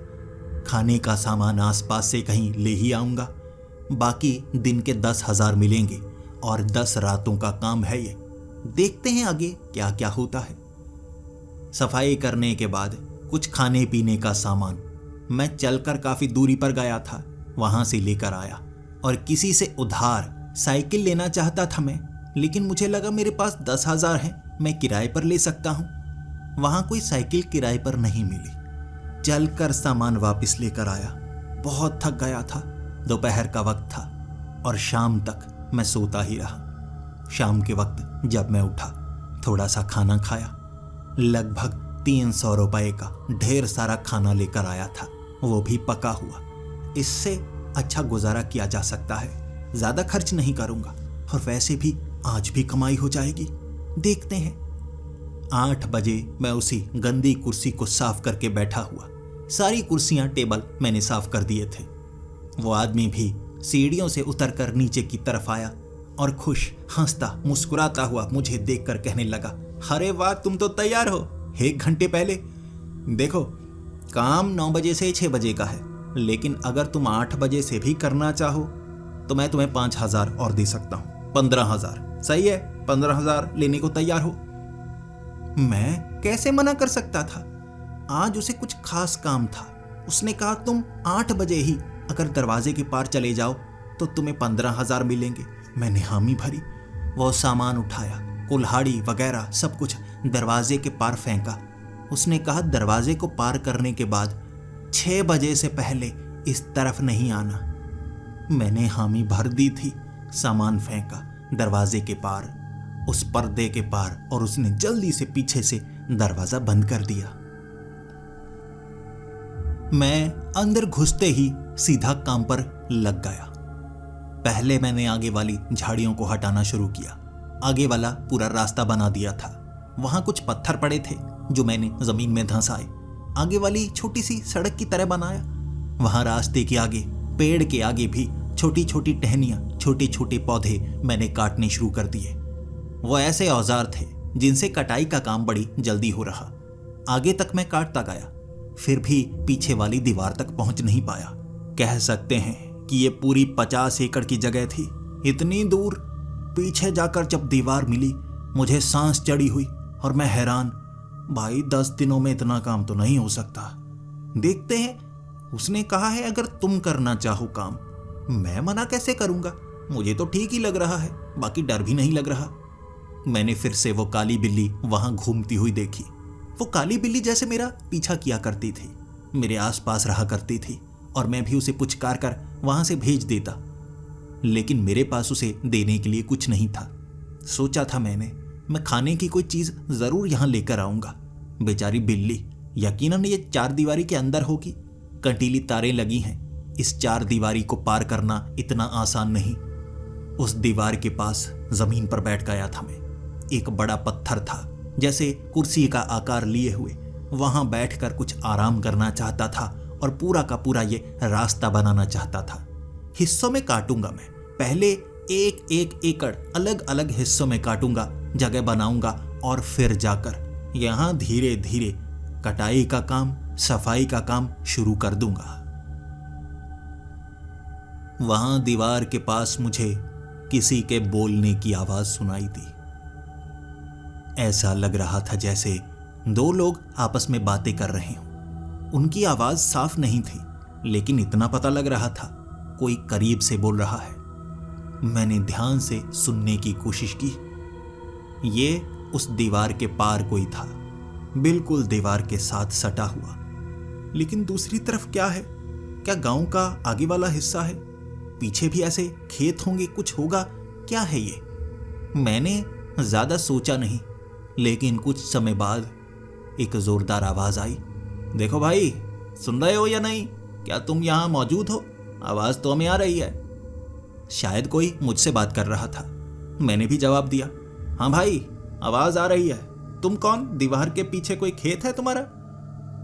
S1: खाने का सामान आसपास से कहीं ले ही आऊंगा। बाकी दिन के 10,000 मिलेंगे और 10 रातों का काम है ये। देखते हैं आगे क्या क्या होता है। सफाई करने के बाद कुछ खाने पीने का सामान मैं चलकर काफी दूरी पर गया था, वहां से लेकर आया, और किसी से उधार साइकिल लेना चाहता था मैं, लेकिन मुझे लगा मेरे पास 10,000 है, मैं किराए पर ले सकता हूं। वहां कोई साइकिल किराए पर नहीं मिली। चलकर सामान वापस लेकर आया। बहुत थक गया था, दोपहर का वक्त था और शाम तक मैं सोता ही रहा। शाम के वक्त जब मैं उठा, थोड़ा सा खाना खाया। लगभग 300 रुपए का ढेर सारा खाना लेकर आया था, वो भी पका हुआ। इससे अच्छा गुजारा किया जा सकता है, ज्यादा खर्च नहीं करूंगा, और वैसे भी आज भी कमाई हो जाएगी। देखते हैं। 8 बजे मैं उसी गंदी कुर्सी को साफ करके बैठा हुआ। सारी कुर्सियां टेबल मैंने साफ कर दिए थे। वो आदमी भी सीढ़ियों से उतरकर नीचे की तरफ आया और खुश, हंसता, मुस्कुराता हुआ मुझे देखकर कहने लगा, अरे वाह, तुम तो तैयार हो 1 घंटे पहले। देखो, काम 9 बजे से 6 बजे का है, लेकिन अगर तुम 8 बजे से भी करना चाहो तो मैं तुम्हें 5,000 और दे सकता हूं। 15,000 सही है? 15,000 लेने को तैयार हो? मैं कैसे मना कर सकता था? आज उसे कुछ खास काम था। उसने कहा तुम 8 बजे ही अगर दरवाजे के पार चले जाओ तो तुम्हें 15,000 मिलेंगे। मैंने हामी भरी। वो सामान उठाया, कुल्हाड़ी वगैरह सब कुछ दरवाजे के पार फेंका। उसने कहा दरवाजे को पार करने के बाद 6 बजे से पहले इस तरफ नहीं आना। मैंने हामी भर दी थी। सामान फेंका दरवाजे के पार, उस पर्दे के पार, और उसने जल्दी से पीछे से दरवाजा बंद कर दिया। मैं अंदर घुसते ही सीधा काम पर लग गया। पहले मैंने आगे वाली झाड़ियों को हटाना शुरू किया। आगे वाला पूरा रास्ता बना दिया था। वहां कुछ पत्थर पड़े थे जो मैंने जमीन में धंसाए। आगे वाली छोटी सी सड़क की तरह बनाया। वहां रास्ते के आगे, पेड़ के आगे भी छोटी छोटी टहनियां, छोटे छोटे पौधे मैंने काटने शुरू कर दिए। वो ऐसे औजार थे जिनसे कटाई का काम बड़ी जल्दी हो रहा। आगे तक मैं काटता गया, फिर भी पीछे वाली दीवार तक पहुंच नहीं पाया। कह सकते हैं कि ये पूरी 50 एकड़ की जगह थी। इतनी दूर पीछे जाकर जब दीवार मिली, मुझे सांस चढ़ी हुई और मैं हैरान। भाई 10 दिनों में इतना काम तो नहीं हो सकता। देखते हैं। उसने कहा है अगर तुम करना चाहो काम। मैं मना कैसे करूंगा? मुझे तो ठीक ही लग रहा है, बाकी डर भी नहीं लग रहा। मैंने फिर से वो काली बिल्ली वहां घूमती हुई देखी। वो काली बिल्ली जैसे मेरा पीछा किया करती थी, मेरे आसपास रहा करती थी, और मैं भी उसे पुचकार कर वहां से भेज देता। लेकिन मेरे पास उसे देने के लिए कुछ नहीं था। सोचा था मैं खाने की कोई चीज जरूर यहां लेकर आऊंगा। बेचारी बिल्ली, यकीनन ये 4 दीवारी के अंदर होगी। कंटीली तारें लगी हैं। इस 4 दीवारी को पार करना इतना आसान नहीं। उस दीवार के पास जमीन पर बैठ गया था मैं। एक बड़ा पत्थर था, जैसे कुर्सी का आकार लिए हुए। वहां बैठकर कुछ आराम करना चाहता था और पूरा का पूरा ये रास्ता बनाना चाहता था। हिस्सों में काटूंगा मैं। पहले एक एक एकड़ अलग अलग हिस्सों में काटूंगा, जगह बनाऊंगा, और फिर जाकर यहां धीरे धीरे कटाई का काम, सफाई का काम शुरू कर दूंगा। वहां दीवार के पास मुझे किसी के बोलने की आवाज सुनाई दी। ऐसा लग रहा था जैसे 2 लोग आपस में बातें कर रहे हों। उनकी आवाज साफ नहीं थी, लेकिन इतना पता लग रहा था कोई करीब से बोल रहा है। मैंने ध्यान से सुनने की कोशिश की। ये उस दीवार के पार कोई था, बिल्कुल दीवार के साथ सटा हुआ। लेकिन दूसरी तरफ क्या है? क्या गांव का आगे वाला हिस्सा है? पीछे भी ऐसे खेत होंगे, कुछ होगा। क्या है ये? मैंने ज्यादा सोचा नहीं, लेकिन कुछ समय बाद एक जोरदार आवाज आई। देखो भाई, सुन रहे हो या नहीं? क्या तुम यहां मौजूद हो? आवाज तो हमें आ रही है। शायद कोई मुझसे बात कर रहा था। मैंने भी जवाब दिया, हाँ भाई, आवाज आ रही है। तुम कौन? दीवार के पीछे कोई खेत है तुम्हारा?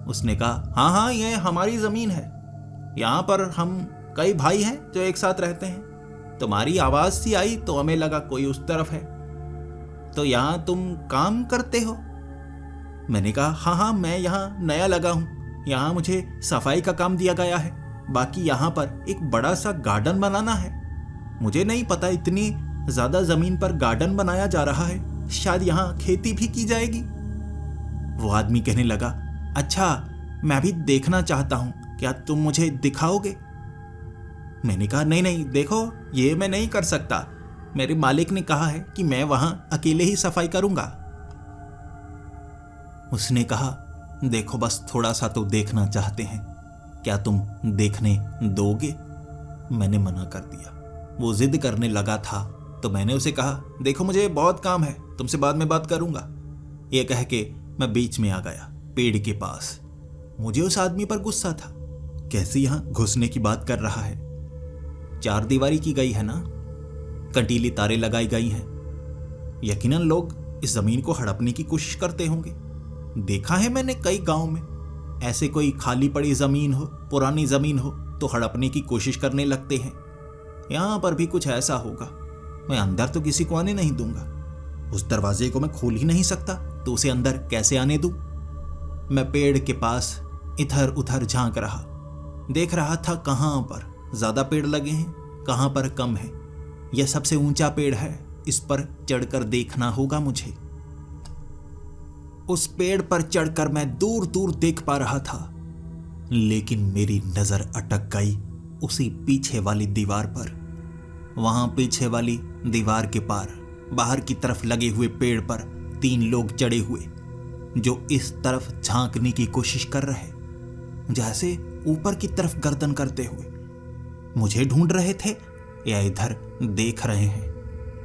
S1: उसने कहा, हाँ, ये हमारी जमीन है। यहां पर हम कई भाई हैं जो एक साथ रहते हैं। तुम्हारी आवाज सी आई तो हमें लगा कोई उस तरफ है। तो यहां तुम काम करते हो? मैंने कहा, हाँ, मैं यहां नया लगा हूं। यहां मुझे सफाई का काम दिया गया है। बाकी यहां पर एक बड़ा सा गार्डन बनाना है। मुझे नहीं पता इतनी ज्यादा जमीन पर गार्डन बनाया जा रहा है। शायद यहां खेती भी की जाएगी। वो आदमी कहने लगा, अच्छा, मैं भी देखना चाहता हूं, क्या तुम मुझे दिखाओगे? मैंने कहा, नहीं, देखो, ये मैं नहीं कर सकता। मेरे मालिक ने कहा है कि मैं वहां अकेले ही सफाई करूंगा। उसने कहा, देखो, बस थोड़ा सा तो देखना चाहते हैं, क्या तुम देखने दोगे? मैंने मना कर दिया। वो जिद करने लगा था तो मैंने उसे कहा, देखो, मुझे बहुत काम है, तुमसे बाद में बात करूंगा। ये कह के मैं बीच में आ गया, पेड़ के पास। मुझे उस आदमी पर गुस्सा था। कैसे यहां घुसने की बात कर रहा है? 4 दीवारी की गई है ना, कंटीली तारें लगाई गई हैं। यकीनन लोग इस जमीन को हड़पने की कोशिश करते होंगे। देखा है मैंने कई गांव में, ऐसे कोई खाली पड़ी जमीन हो, पुरानी जमीन हो, तो हड़पने की कोशिश करने लगते हैं। यहां पर भी कुछ ऐसा होगा। मैं अंदर तो किसी को आने नहीं दूंगा। उस दरवाजे को मैं खोल ही नहीं सकता, तो उसे अंदर कैसे आने दूं? मैं पेड़ के पास इधर उधर झांक रहा, देख रहा था कहां पर ज्यादा पेड़ लगे हैं, कहां पर कम है। यह सबसे ऊंचा पेड़ है, इस पर चढ़कर देखना होगा मुझे। उस पेड़ पर चढ़कर मैं दूर दूर देख पा रहा था, लेकिन मेरी नजर अटक गई उसी पीछे वाली दीवार पर। वहां पीछे वाली दीवार के पार बाहर की तरफ लगे हुए पेड़ पर 3 लोग चढ़े हुए, जो इस तरफ झांकने की कोशिश कर रहे, जैसे ऊपर की तरफ गर्दन करते हुए मुझे ढूंढ रहे थे या इधर देख रहे हैं।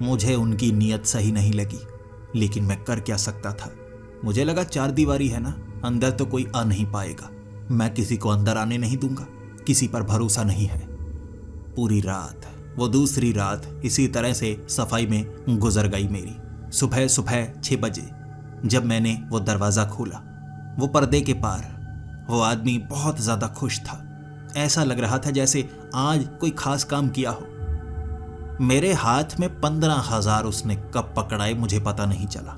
S1: मुझे उनकी नीयत सही नहीं लगी, लेकिन मैं कर क्या सकता था। मुझे लगा 4 दीवारी है ना, अंदर तो कोई आ नहीं पाएगा। मैं किसी को अंदर आने नहीं दूंगा, किसी पर भरोसा नहीं है। पूरी रात, वो दूसरी रात इसी तरह से सफाई में गुजर गई मेरी। सुबह 6 बजे जब मैंने वो दरवाज़ा खोला, वो पर्दे के पार वो आदमी बहुत ज़्यादा खुश था। ऐसा लग रहा था जैसे आज कोई खास काम किया हो। मेरे हाथ में 15,000 उसने कब पकड़ाए मुझे पता नहीं चला।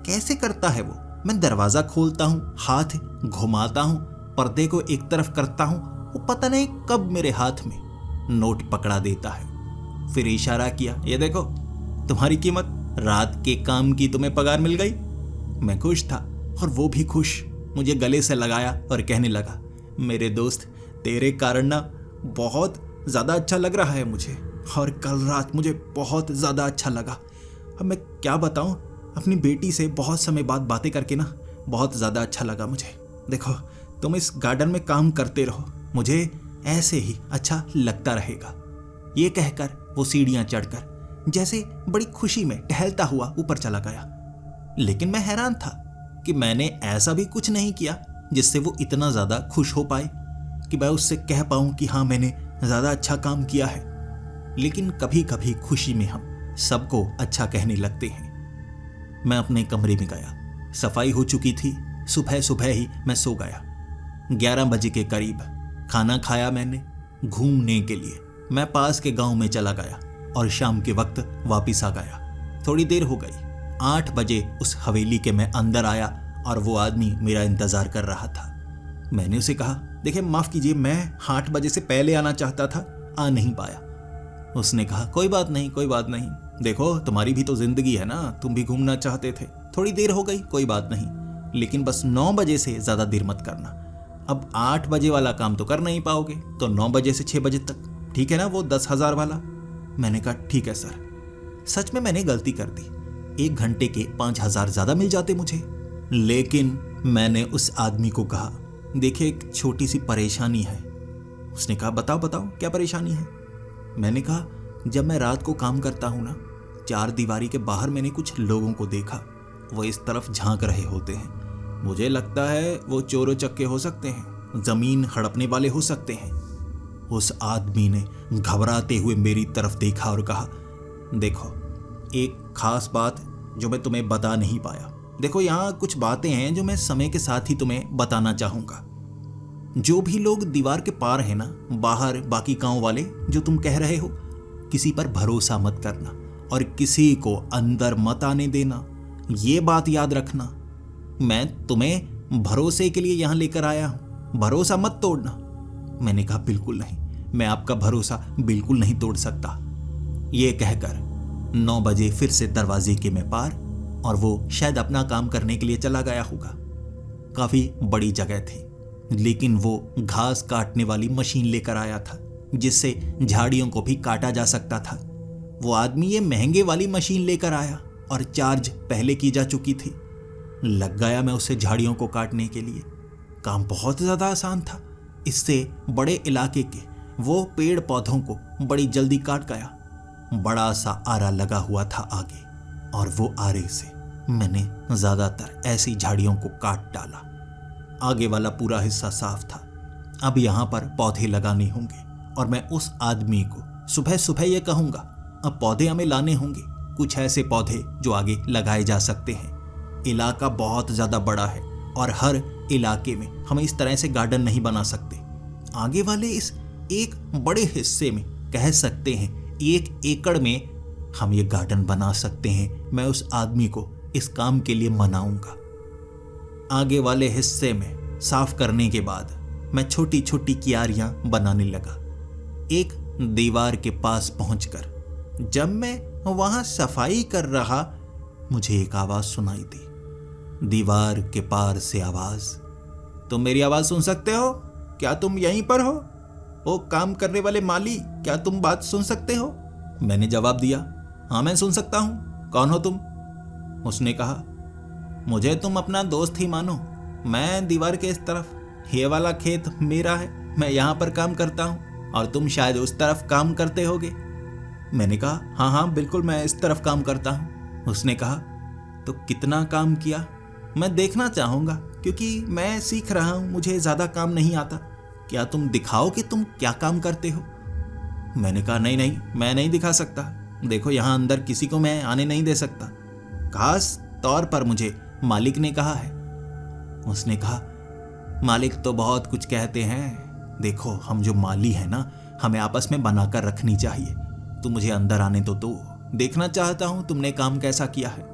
S1: कैसे करता है वो? मैं दरवाज़ा खोलता हूँ, हाथ घुमाता हूँ, पर्दे को एक तरफ करता हूँ, वो पता नहीं कब मेरे हाथ में नोट पकड़ा देता है। फिर इशारा किया, ये देखो तुम्हारी कीमत, रात के काम की तुम्हें पगार मिल गई। मैं खुश था और वो भी खुश। मुझे गले से लगाया और कहने लगा, मेरे दोस्त तेरे कारण ना बहुत ज़्यादा अच्छा लग रहा है मुझे, और कल रात मुझे बहुत ज़्यादा अच्छा लगा। अब मैं क्या बताऊँ, अपनी बेटी से बहुत समय बाद बातें करके ना बहुत ज़्यादा अच्छा लगा मुझे। देखो तुम इस गार्डन में काम करते रहो, मुझे ऐसे ही अच्छा लगता रहेगा। ये कहकर वो सीढ़ियाँ चढ़कर जैसे बड़ी खुशी में टहलता हुआ ऊपर चला गया। लेकिन मैं हैरान था कि मैंने ऐसा भी कुछ नहीं किया जिससे वो इतना ज़्यादा खुश हो पाए कि मैं उससे कह पाऊँ कि हाँ मैंने ज़्यादा अच्छा काम किया है। लेकिन कभी कभी खुशी में हम सबको अच्छा कहने लगते हैं। मैं अपने कमरे में गया, सफाई हो चुकी थी। सुबह ही मैं सो गया। 11 बजे के करीब खाना खाया मैंने। घूमने के लिए मैं पास के गांव में चला गया और शाम के वक्त वापस आ गया। थोड़ी देर हो गई, 8 बजे उस हवेली के मैं अंदर आया और वो आदमी मेरा इंतज़ार कर रहा था। मैंने उसे कहा, देखिए माफ़ कीजिए, मैं 8 बजे से पहले आना चाहता था, आ नहीं पाया। उसने कहा, कोई बात नहीं, कोई बात नहीं, देखो तुम्हारी भी तो ज़िंदगी है ना, तुम भी घूमना चाहते थे, थोड़ी देर हो गई, कोई बात नहीं, लेकिन बस 9 बजे से ज़्यादा देर मत करना। अब 8 बजे वाला काम तो कर नहीं पाओगे, तो 9 बजे से 6 बजे तक, ठीक है ना, वो 10,000 वाला। मैंने कहा, ठीक है सर। सच में मैंने गलती कर दी, 1 घंटे के 5,000 ज़्यादा मिल जाते मुझे। लेकिन मैंने उस आदमी को कहा, देखिए एक छोटी सी परेशानी है। उसने कहा, बताओ बताओ क्या परेशानी है। मैंने कहा, जब मैं रात को काम करता हूँ ना, 4 दीवारी के बाहर मैंने कुछ लोगों को देखा, वो इस तरफ झांक रहे होते हैं। मुझे लगता है वो चोरों चक्के हो सकते हैं, जमीन हड़पने वाले हो सकते हैं। उस आदमी ने घबराते हुए मेरी तरफ देखा और कहा, देखो एक खास बात जो मैं तुम्हें बता नहीं पाया। देखो यहाँ कुछ बातें हैं जो मैं समय के साथ ही तुम्हें बताना चाहूँगा। जो भी लोग दीवार के पार है ना, बाहर बाकी गांव वाले जो तुम कह रहे हो, किसी पर भरोसा मत करना और किसी को अंदर मत आने देना। ये बात याद रखना, मैं तुम्हें भरोसे के लिए यहाँ लेकर आया हूँ, भरोसा मत तोड़ना। मैंने कहा, बिल्कुल नहीं, मैं आपका भरोसा बिल्कुल नहीं तोड़ सकता। ये कहकर 9 बजे फिर से दरवाजे के मैं पार, और वो शायद अपना काम करने के लिए चला गया होगा। काफ़ी बड़ी जगह थी, लेकिन वो घास काटने वाली मशीन लेकर आया था जिससे झाड़ियों को भी काटा जा सकता था। वो आदमी ये महंगे वाली मशीन लेकर आया और चार्ज पहले की जा चुकी थी। लग गया मैं उससे झाड़ियों को काटने के लिए। काम बहुत ज़्यादा आसान था। इससे बड़े इलाके के वो पेड़ पौधों को बड़ी जल्दी काट गया। बड़ा सा आरा लगा हुआ था आगे, और वो आरे से मैंने ज़्यादातर ऐसी झाड़ियों को काट डाला। आगे वाला पूरा हिस्सा साफ था। अब यहाँ पर पौधे लगाने होंगे, और मैं उस आदमी को सुबह ये कहूँगा, अब पौधे हमें लाने होंगे, कुछ ऐसे पौधे जो आगे लगाए जा सकते हैं। इलाका बहुत ज़्यादा बड़ा है और हर इलाके में हम इस तरह से गार्डन नहीं बना सकते। आगे वाले इस एक बड़े हिस्से में कह सकते हैं 1 एकड़ में हम ये गार्डन बना सकते हैं। मैं उस आदमी को इस काम के लिए मनाऊंगा। आगे वाले हिस्से में साफ करने के बाद मैं छोटी छोटी क्यारियां बनाने लगा। एक दीवार के पास पहुंचकर जब मैं वहां सफाई कर रहा, मुझे एक आवाज सुनाई दी। दीवार के पार से आवाज, तुम मेरी आवाज सुन सकते हो? क्या तुम यहीं पर हो? ओ काम करने वाले माली, क्या तुम बात सुन सकते हो? मैंने जवाब दिया, हाँ मैं सुन सकता हूँ, कौन हो तुम? उसने कहा, मुझे तुम अपना दोस्त ही मानो। मैं दीवार के इस तरफ, ये वाला खेत मेरा है, मैं यहाँ पर काम करता हूँ और तुम शायद उस तरफ काम करते होगे। मैंने कहा, हाँ हाँ बिल्कुल मैं इस तरफ काम करता हूँ। उसने कहा, तो कितना काम किया? मैं देखना चाहूँगा क्योंकि मैं सीख रहा हूँ, मुझे ज़्यादा काम नहीं आता। क्या तुम दिखाओ कि तुम क्या काम करते हो? मैंने कहा, नहीं नहीं मैं नहीं दिखा सकता, देखो यहाँ अंदर किसी को मैं आने नहीं दे सकता, खास तौर पर मुझे मालिक ने कहा है। उसने कहा, मालिक तो बहुत कुछ कहते हैं, देखो हम जो माली है ना, हमें आपस में बनाकर रखनी चाहिए। तू मुझे अंदर आने तो दो, देखना चाहता हूं तुमने काम कैसा किया है।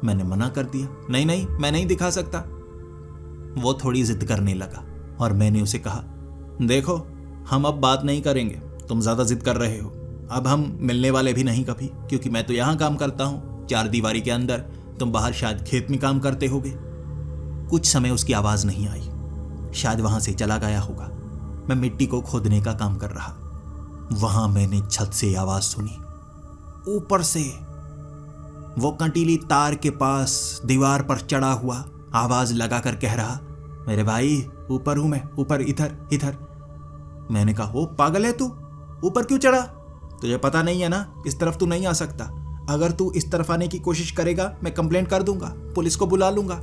S1: मैंने मना कर दिया, नहीं नहीं मैं नहीं दिखा सकता। वो थोड़ी जिद करने लगा और मैंने उसे कहा, देखो हम अब बात नहीं करेंगे, तुम ज्यादा जिद कर रहे हो, अब हम मिलने वाले भी नहीं कभी, क्योंकि मैं तो यहाँ काम करता हूँ चार दीवारी के अंदर, तुम बाहर शायद खेत में काम करते होगे। कुछ समय उसकी आवाज नहीं आई, शायद वहां से चला गया होगा। मैं मिट्टी को खोदने का काम कर रहा, वहां मैंने छत से आवाज सुनी, ऊपर से। वो कंटीली तार के पास दीवार पर चढ़ा हुआ आवाज लगाकर कह रहा, मेरे भाई ऊपर हूं मैं, ऊपर, इधर इधर। मैंने कहा, ओ पागल है तू, ऊपर क्यों चढ़ा? तुझे पता नहीं है ना, इस तरफ तू नहीं आ सकता। अगर तू इस तरफ आने की कोशिश करेगा मैं कंप्लेंट कर दूंगा, पुलिस को बुला लूंगा।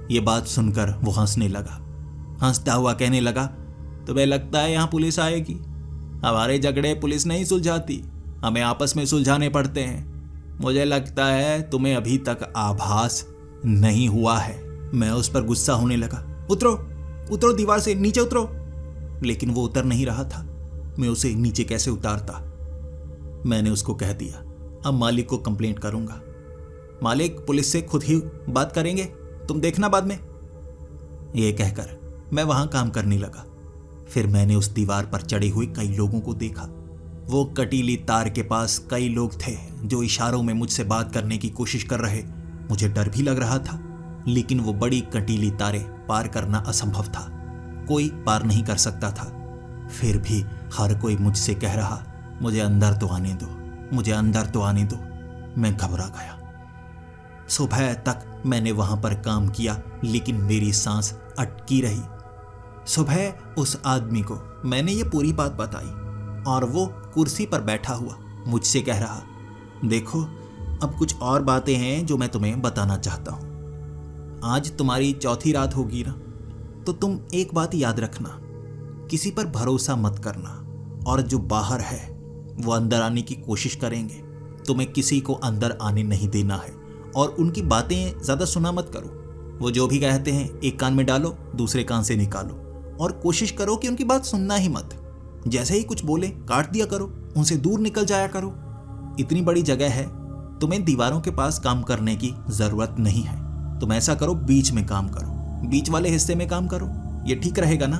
S1: ये बात सुनकर वो हंसने लगा, हंसता हुआ कहने लगा, तुम्हें लगता है यहाँ पुलिस आएगी? हमारे झगड़े पुलिस नहीं सुलझाती, हमें आपस में सुलझाने पड़ते हैं। मुझे लगता है तुम्हें अभी तक आभास नहीं हुआ है। मैं उस पर गुस्सा होने लगा, उतरो उतरो दीवार से, नीचे उतरो। लेकिन वो उतर नहीं रहा था, मैं उसे नीचे कैसे उतारता। मैंने उसको कह दिया, अब मालिक को कंप्लेंट करूंगा, मालिक पुलिस से खुद ही बात करेंगे, तुम देखना बाद में। ये कहकर मैं वहां काम करने लगा। फिर मैंने उस दीवार पर चढ़े हुए कई लोगों को देखा। वो कटीली तार के पास कई लोग थे जो इशारों में मुझसे बात करने की कोशिश कर रहे। मुझे डर भी लग रहा था, लेकिन वो बड़ी कटीली तारें पार करना असंभव था, कोई पार नहीं कर सकता था। फिर भी हर कोई मुझसे कह रहा, मुझे अंदर तो आने दो, मुझे अंदर तो आने दो। मैं घबरा गया। सुबह तक मैंने वहां पर काम किया, लेकिन मेरी सांस अटकी रही। सुबह उस आदमी को मैंने ये पूरी बात बताई और वो कुर्सी पर बैठा हुआ मुझसे कह रहा, देखो अब कुछ और बातें हैं जो मैं तुम्हें बताना चाहता हूं। आज तुम्हारी चौथी रात होगी ना, तो तुम एक बात याद रखना, किसी पर भरोसा मत करना, और जो बाहर है वो अंदर आने की कोशिश करेंगे, तुम्हें किसी को अंदर आने नहीं देना है, और उनकी बातें ज़्यादा सुना मत करो। वो जो भी कहते हैं एक कान में डालो, दूसरे कान से निकालो, और कोशिश करो कि उनकी बात सुनना ही मत। जैसे ही कुछ बोले काट दिया करो, उनसे दूर निकल जाया करो। इतनी बड़ी जगह है, तुम्हें दीवारों के पास काम करने की ज़रूरत नहीं है। तुम ऐसा करो, बीच में काम करो, बीच वाले हिस्से में काम करो, ये ठीक रहेगा ना?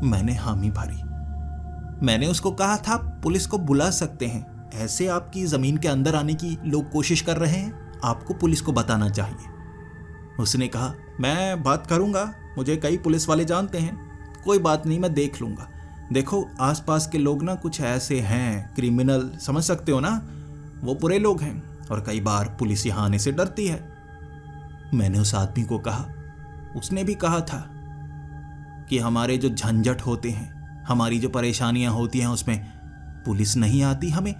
S1: मैंने हामी भरी। मैंने उसको कहा था, पुलिस को बुला सकते हैं, ऐसे आपकी ज़मीन के अंदर आने की लोग कोशिश कर रहे हैं, आपको पुलिस को बताना चाहिए। उसने कहा, मैं बात करूंगा, मुझे कई पुलिस वाले जानते हैं, कोई बात नहीं मैं देख लूंगा। देखो आसपास के लोग ना कुछ ऐसे हैं, क्रिमिनल, समझ सकते हो ना, वो बुरे लोग हैं, और कई बार पुलिस यहाँ आने से डरती है। मैंने उस आदमी को कहा, उसने भी कहा था कि हमारे जो झंझट होते हैं, हमारी जो परेशानियां होती हैं, उसमें पुलिस नहीं आती, हमें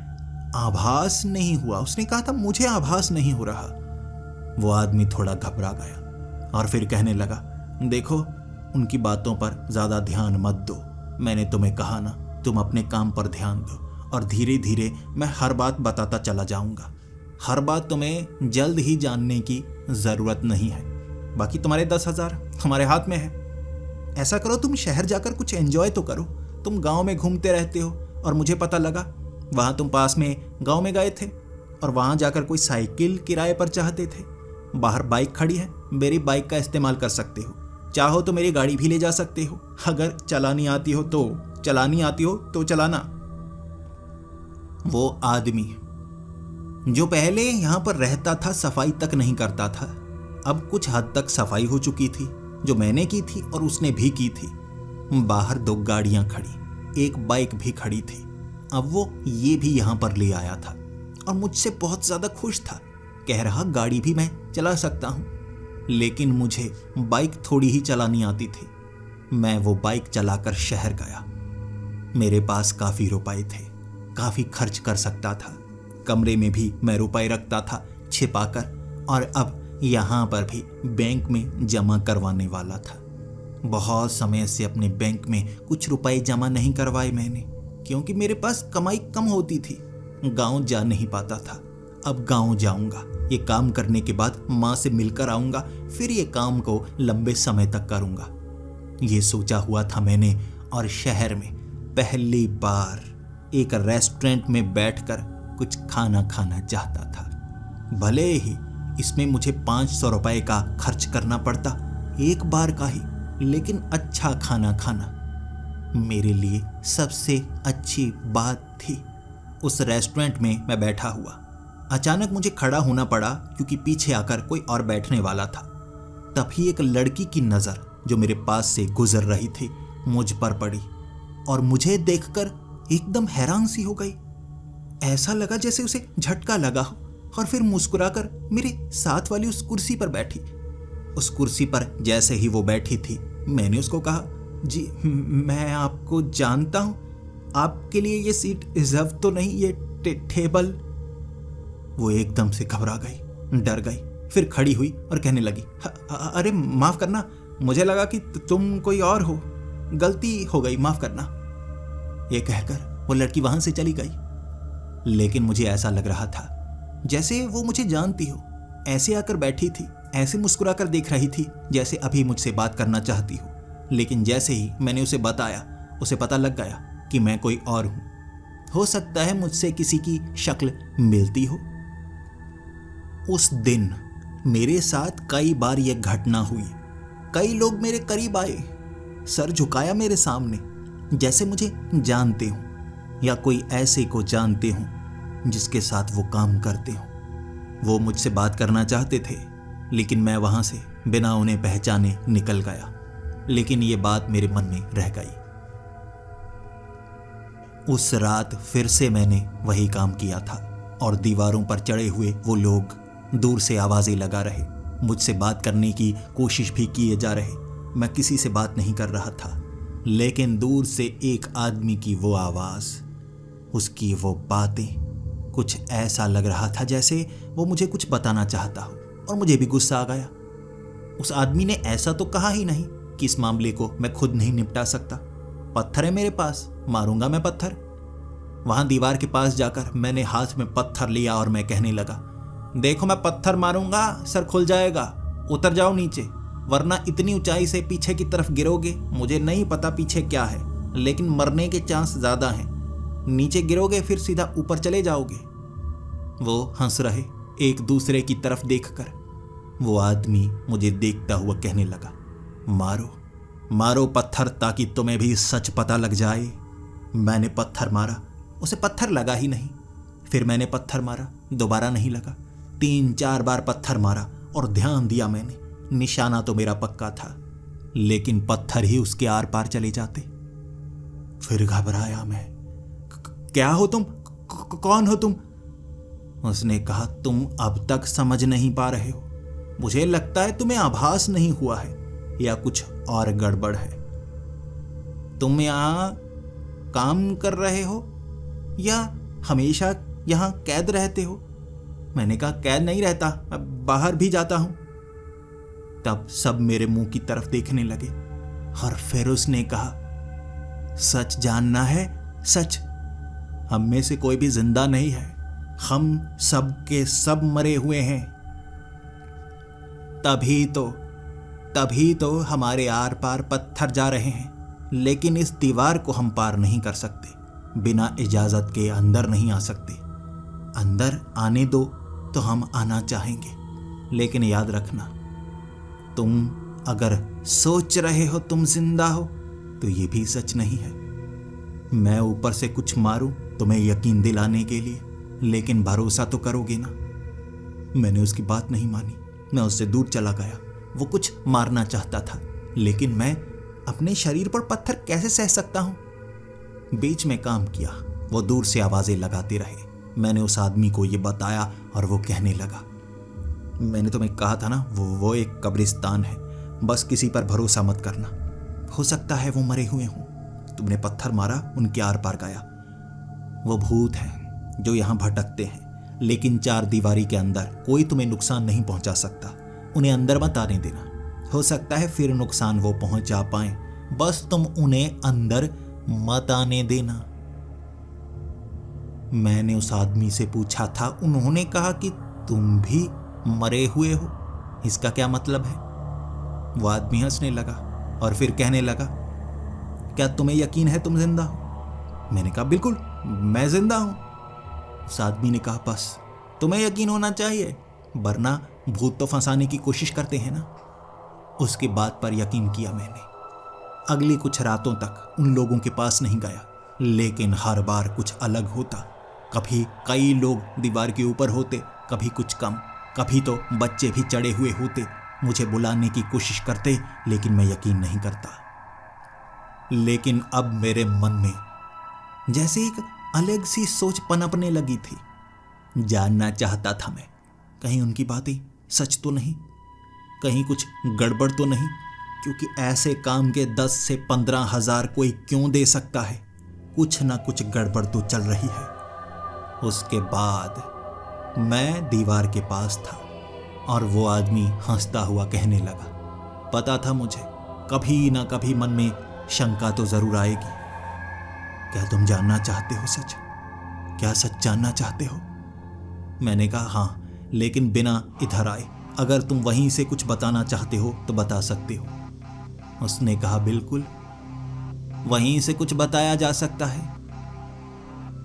S1: आभास नहीं हुआ। उसने कहा था, मुझे आभास नहीं हो रहा। वो आदमी थोड़ा घबरा गया और फिर कहने लगा, देखो उनकी बातों पर ज़्यादा ध्यान मत दो, मैंने तुम्हें कहा ना, तुम अपने काम पर ध्यान दो, और धीरे धीरे मैं हर बात बताता चला जाऊंगा। हर बात तुम्हें जल्द ही जानने की ज़रूरत नहीं है। बाकी तुम्हारे 10,000 हमारे हाथ में है। ऐसा करो, तुम शहर जाकर कुछ एंजॉय तो करो। तुम गांव में घूमते रहते हो, और मुझे पता लगा वहाँ तुम पास में गांव में गए थे, और वहाँ जाकर कोई साइकिल किराए पर चाहते थे। बाहर बाइक खड़ी है, मेरी बाइक का इस्तेमाल कर सकते हो, चाहो तो मेरी गाड़ी भी ले जा सकते हो। अगर चलानी आती हो तो चलाना। वो आदमी जो पहले यहाँ पर रहता था, सफाई तक नहीं करता था, अब कुछ हद तक सफाई हो चुकी थी, जो मैंने की थी और उसने भी की थी। बाहर 2 गाड़ियां खड़ी, एक बाइक भी खड़ी थी। अब वो ये भी यहां पर ले आया था और मुझसे बहुत ज्यादा खुश था। कह रहा गाड़ी भी मैं चला सकता हूं, लेकिन मुझे बाइक थोड़ी ही चलानी आती थी। मैं वो बाइक चलाकर शहर गया। मेरे पास काफी रुपए थे, काफी खर्च कर सकता था। कमरे में भी मैं रुपए रखता था छिपाकर, और अब यहाँ पर भी बैंक में जमा करवाने वाला था। बहुत समय से अपने बैंक में कुछ रुपए जमा नहीं करवाए मैंने, क्योंकि मेरे पास कमाई कम होती थी। गांव जा नहीं पाता था। अब गांव जाऊंगा, ये काम करने के बाद माँ से मिलकर आऊंगा, फिर ये काम को लंबे समय तक करूंगा। ये सोचा हुआ था मैंने, और शहर में पहली बार एक रेस्टोरेंट में बैठकर कुछ खाना खाना चाहता था। भले ही इसमें मुझे 500 रुपए का खर्च करना पड़ता, एक बार का ही, लेकिन अच्छा खाना खाना मेरे लिए सबसे अच्छी बात थी। उस रेस्टोरेंट में मैं बैठा हुआ, अचानक मुझे खड़ा होना पड़ा क्योंकि पीछे आकर कोई और बैठने वाला था। तभी एक लड़की की नज़र जो मेरे पास से गुजर रही थी मुझ पर पड़ी, और मुझे देखकर एकदम हैरान सी हो गई। ऐसा लगा जैसे उसे झटका लगा हो, और फिर मुस्कुराकर मेरे साथ वाली उस कुर्सी पर बैठी। उस कुर्सी पर जैसे ही वो बैठी थी, मैंने उसको कहा, जी मैं आपको जानता हूं, आपके लिए ये सीट रिजर्व तो नहीं, ये टेबल। वो एकदम से घबरा गई, डर गई, फिर खड़ी हुई और कहने लगी, अरे माफ करना, मुझे लगा कि तुम कोई और हो, गलती हो गई, माफ करना। ये कहकर वो लड़की वहां से चली गई। लेकिन मुझे ऐसा लग रहा था जैसे वो मुझे जानती हो। ऐसे आकर बैठी थी, ऐसे मुस्कुराकर देख रही थी जैसे अभी मुझसे बात करना चाहती हो। लेकिन जैसे ही मैंने उसे बताया, उसे पता लग गया कि मैं कोई और हूं। हो सकता है मुझसे किसी की शक्ल मिलती हो। उस दिन मेरे साथ कई बार यह घटना हुई। कई लोग मेरे करीब आए, सर झुकाया मेरे सामने, जैसे मुझे जानते हो या कोई ऐसे को जानते हो जिसके साथ वो काम करते हो। वो मुझसे बात करना चाहते थे, लेकिन मैं वहां से बिना उन्हें पहचाने निकल गया। लेकिन ये बात मेरे मन में रह गई। उस रात फिर से मैंने वही काम किया था, और दीवारों पर चढ़े हुए वो लोग दूर से आवाजें लगा रहे, मुझसे बात करने की कोशिश भी किए जा रहे। मैं किसी से बात नहीं कर रहा था, लेकिन दूर से एक आदमी की वो आवाज, उसकी वो बातें, कुछ ऐसा लग रहा था जैसे वो मुझे कुछ बताना चाहता हो, और मुझे भी गुस्सा आ गया। उस आदमी ने ऐसा तो कहा ही नहीं कि इस मामले को मैं खुद नहीं निपटा सकता। पत्थर है मेरे पास, मारूंगा मैं पत्थर। वहां दीवार के पास जाकर मैंने हाथ में पत्थर लिया और मैं कहने लगा, देखो मैं पत्थर मारूंगा, सर खुल जाएगा, उतर जाओ नीचे, वरना इतनी ऊंचाई से पीछे की तरफ गिरोगे। मुझे नहीं पता पीछे क्या है, लेकिन मरने के चांस ज्यादा हैं। नीचे गिरोगे फिर सीधा ऊपर चले जाओगे। वो हंस रहे एक दूसरे की तरफ देखकर। वो आदमी मुझे देखता हुआ कहने लगा, मारो मारो पत्थर, ताकि तुम्हें भी सच पता लग जाए। मैंने पत्थर मारा, उसे पत्थर लगा ही नहीं। फिर मैंने पत्थर मारा, दोबारा नहीं लगा। 3-4 बार पत्थर मारा और ध्यान दिया मैंने, निशाना तो मेरा पक्का था, लेकिन पत्थर ही उसके आर पार चले जाते। फिर घबराया मैं। क्या हो तुम? कौन हो तुम? उसने कहा, तुम अब तक समझ नहीं पा रहे हो। मुझे लगता है तुम्हें आभास नहीं हुआ है या कुछ और गड़बड़ है। तुम यहां काम कर रहे हो या हमेशा यहां कैद रहते हो? मैंने कहा, कैद नहीं रहता, मैं बाहर भी जाता हूं। तब सब मेरे मुंह की तरफ देखने लगे, और फिर उसने कहा, सच जानना है? सच, हम में से कोई भी जिंदा नहीं है, हम सब के सब मरे हुए हैं। तभी तो हमारे आर पार पत्थर जा रहे हैं, लेकिन इस दीवार को हम पार नहीं कर सकते। बिना इजाजत के अंदर नहीं आ सकते। अंदर आने दो तो हम आना चाहेंगे, लेकिन याद रखना, तुम अगर सोच रहे हो तुम जिंदा हो तो ये भी सच नहीं है। मैं ऊपर से कुछ मारूं तुम्हें यकीन दिलाने के लिए, लेकिन भरोसा तो करोगे ना। मैंने उसकी बात नहीं मानी। मैं उससे दूर चला गया। वो कुछ मारना चाहता था, लेकिन मैं अपने शरीर पर पत्थर कैसे सह सकता हूं। बीच में काम किया। वो दूर से आवाजें लगाते रहे। मैंने उस आदमी को ये बताया और वो कहने लगा, मैंने तुम्हें कहा था ना, वो एक कब्रिस्तान है, बस किसी पर भरोसा मत करना। हो सकता है वो मरे हुए हों। तुमने पत्थर मारा, उनके आर पार गया। वो भूत हैं जो यहाँ भटकते हैं, लेकिन चार दीवारी के अंदर कोई तुम्हें नुकसान नहीं पहुंचा सकता। उन्हें अंदर मत आने देना। हो सकता है फिर नुकसान वो पहुंचा पाए, बस तुम उन्हें अंदर मत आने देना। मैंने उस आदमी से पूछा था, उन्होंने कहा कि तुम भी मरे हुए हो, इसका क्या मतलब है? वो आदमी हंसने लगा और फिर कहने लगा, क्या तुम्हें यकीन है तुम जिंदा हो? मैंने कहा, बिल्कुल, मैं जिंदा हूं। उस आदमी ने कहा, बस तुम्हें यकीन होना चाहिए, वरना भूत तो फंसाने की कोशिश करते हैं ना। उसकी बात पर यकीन किया मैंने। अगली कुछ रातों तक उन लोगों के पास नहीं गया, लेकिन हर बार कुछ अलग होता। कभी कई लोग दीवार के ऊपर होते, कभी कुछ कम, कभी तो बच्चे भी चढ़े हुए होते। मुझे बुलाने की कोशिश करते, लेकिन मैं यकीन नहीं करता। लेकिन अब मेरे मन में जैसे एक अलग सी सोच पनपने लगी थी। जानना चाहता था मैं, कहीं उनकी बातें सच तो नहीं, कहीं कुछ गड़बड़ तो नहीं, क्योंकि ऐसे काम के 10 से 15 हजार कोई क्यों दे सकता है? कुछ ना कुछ गड़बड़ तो चल रही है। उसके बाद मैं दीवार के पास था और वो आदमी हंसता हुआ कहने लगा, पता था मुझे कभी ना कभी मन में शंका तो जरूर आएगी। क्या तुम जानना चाहते हो सच? क्या सच जानना चाहते हो? मैंने कहा, हाँ, लेकिन बिना इधर आए। अगर तुम वहीं से कुछ बताना चाहते हो तो बता सकते हो। उसने कहा, बिल्कुल, वहीं से कुछ बताया जा सकता है।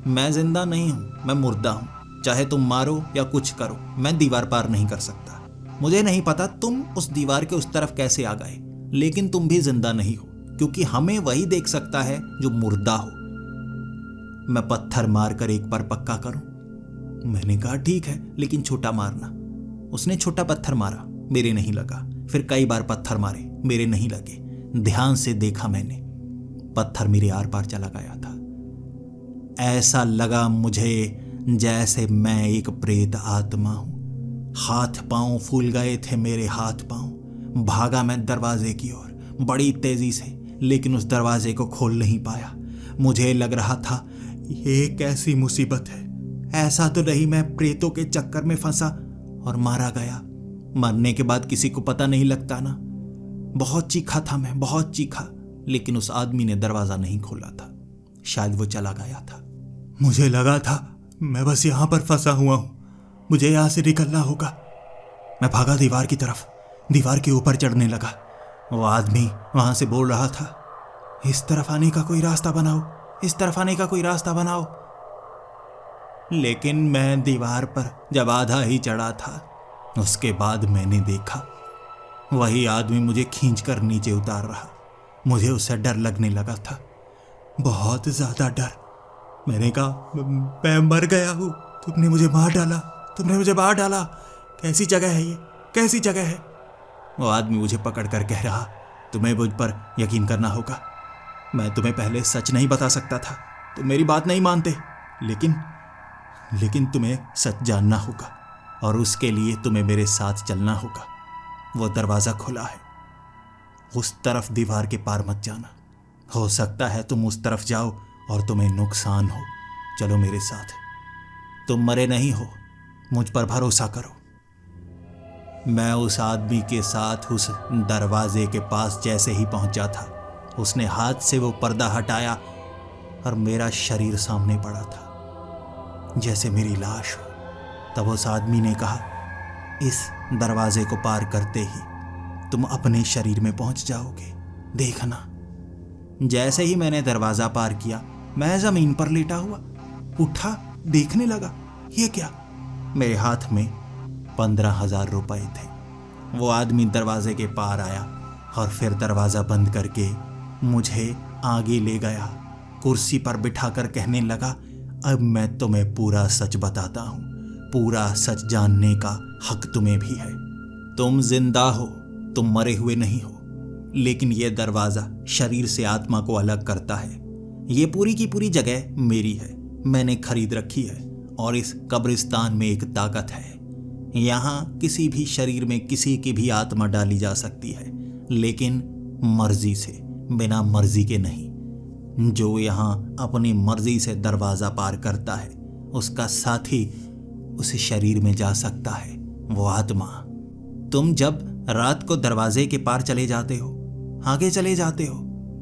S1: मैं जिंदा नहीं हूं, मैं मुर्दा हूं। चाहे तुम मारो या कुछ करो, मैं दीवार पार नहीं कर सकता। मुझे नहीं पता तुम उस दीवार के उस तरफ कैसे आ गए, लेकिन तुम भी जिंदा नहीं हो, क्योंकि हमें वही देख सकता है जो मुर्दा हो। मैं पत्थर मारकर एक बार पक्का करूं? मैंने कहा, ठीक है, लेकिन छोटा मारना। उसने छोटा पत्थर मारा, मेरे नहीं लगा। फिर कई बार पत्थर मारे, मेरे नहीं लगे। ध्यान से देखा मैंने, पत्थर मेरे आर पार चला गया था। ऐसा लगा मुझे जैसे मैं एक प्रेत आत्मा हूं। हाथ पांव फूल गए थे मेरे हाथ पांव। भागा मैं दरवाजे की ओर बड़ी तेजी से, लेकिन उस दरवाजे को खोल नहीं पाया। मुझे लग रहा था ये कैसी मुसीबत है। ऐसा तो नहीं मैं प्रेतों के चक्कर में फंसा और मारा गया। मरने के बाद किसी को पता नहीं लगता ना। बहुत चीखा था मैं, बहुत चीखा, लेकिन उस आदमी ने दरवाजा नहीं खोला था। शायद वो चला गया था। मुझे लगा था मैं बस यहां पर फंसा हुआ हूं, मुझे यहां से निकलना होगा। मैं भागा दीवार की तरफ, दीवार के ऊपर चढ़ने लगा। वो आदमी वहां से बोल रहा था, इस तरफ आने का कोई रास्ता बनाओ, इस तरफ आने का कोई रास्ता बनाओ। लेकिन मैं दीवार पर जब आधा ही चढ़ा था, उसके बाद मैंने देखा वही आदमी मुझे खींचकर नीचे उतार रहा। मुझे उससे डर लगने लगा था, बहुत ज्यादा डर। मैंने कहा, मैं मर गया हूं, तुमने मुझे मार डाला, तुमने मुझे मार डाला। कैसी जगह है ये, कैसी जगह है? वो आदमी मुझे पकड़ कर कह रहा, तुम्हें मुझ पर यकीन करना होगा। मैं तुम्हें पहले सच नहीं बता सकता था, तुम मेरी बात नहीं मानते, लेकिन तुम्हें सच जानना होगा और उसके लिए तुम्हें मेरे साथ चलना होगा। वो दरवाज़ा खुला है, उस तरफ दीवार के पार मत जाना। हो सकता है तुम उस तरफ जाओ और तुम्हें नुकसान हो। चलो मेरे साथ, तुम मरे नहीं हो, मुझ पर भरोसा करो। मैं उस आदमी के साथ उस दरवाजे के पास जैसे ही पहुंचा था, उसने हाथ से वो पर्दा हटाया और मेरा शरीर सामने पड़ा था, जैसे मेरी लाश हो। तब उस आदमी ने कहा, इस दरवाजे को पार करते ही तुम अपने शरीर में पहुंच जाओगे, देखना। जैसे ही मैंने दरवाजा पार किया, मैं जमीन पर लेटा हुआ उठा, देखने लगा, ये क्या? मेरे हाथ में 15,000 रुपए थे। वो आदमी दरवाजे के पार आया और फिर दरवाजा बंद करके मुझे आगे ले गया, कुर्सी पर बिठाकर कहने लगा, अब मैं तुम्हें पूरा सच बताता हूँ, पूरा सच जानने का हक तुम्हें भी है। तुम जिंदा हो, तुम मरे हुए नहीं हो, लेकिन यह दरवाजा शरीर से आत्मा को अलग करता है। ये पूरी की पूरी जगह मेरी है, मैंने खरीद रखी है। और इस कब्रिस्तान में एक ताकत है, यहाँ किसी भी शरीर में किसी की भी आत्मा डाली जा सकती है, लेकिन मर्जी से, बिना मर्जी के नहीं। जो यहाँ अपनी मर्जी से दरवाजा पार करता है, उसका साथी उस शरीर में जा सकता है, वो आत्मा। तुम जब रात को दरवाजे के पार चले जाते हो, आगे चले जाते हो,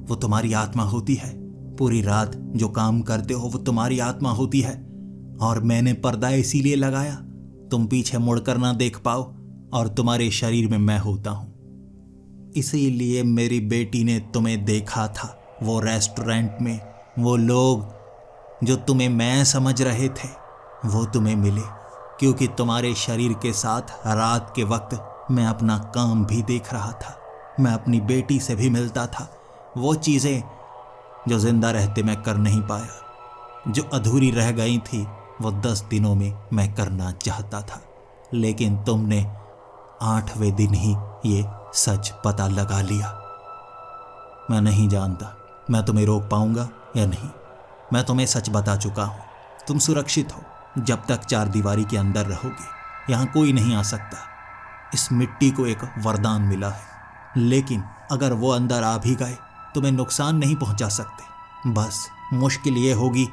S1: वो तुम्हारी आत्मा होती है। पूरी रात जो काम करते हो वो तुम्हारी आत्मा होती है। और मैंने पर्दा इसीलिए लगाया, तुम पीछे मुड़कर ना देख पाओ और तुम्हारे शरीर में मैं होता हूं। इसीलिए मेरी बेटी ने तुम्हें देखा था वो रेस्टोरेंट में। वो लोग जो तुम्हें मैं समझ रहे थे, वो तुम्हें मिले, क्योंकि तुम्हारे शरीर के साथ रात के वक्त मैं अपना काम भी देख रहा था। मैं अपनी बेटी से भी मिलता था। वो चीज़ें जो जिंदा रहते मैं कर नहीं पाया, जो अधूरी रह गई थी, वो 10 दिनों में मैं करना चाहता था। लेकिन तुमने 8वें दिन ही ये सच पता लगा लिया। मैं नहीं जानता मैं तुम्हें रोक पाऊंगा या नहीं। मैं तुम्हें सच बता चुका हूं, तुम सुरक्षित हो जब तक 4 दीवारी के अंदर रहोगे। यहाँ कोई नहीं आ सकता। इस मिट्टी को एक वरदान मिला है, लेकिन अगर वो अंदर आ भी गए तुम्हें नुकसान नहीं पहुंचा सकते। बस मुश्किल ये होगी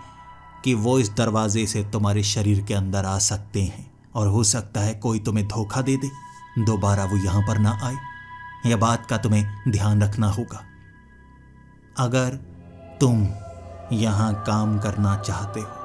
S1: कि वो इस दरवाजे से तुम्हारे शरीर के अंदर आ सकते हैं, और हो सकता है कोई तुम्हें धोखा दे दे, दोबारा वो यहाँ पर ना आए। यह बात का तुम्हें ध्यान रखना होगा। अगर तुम यहाँ काम करना चाहते हो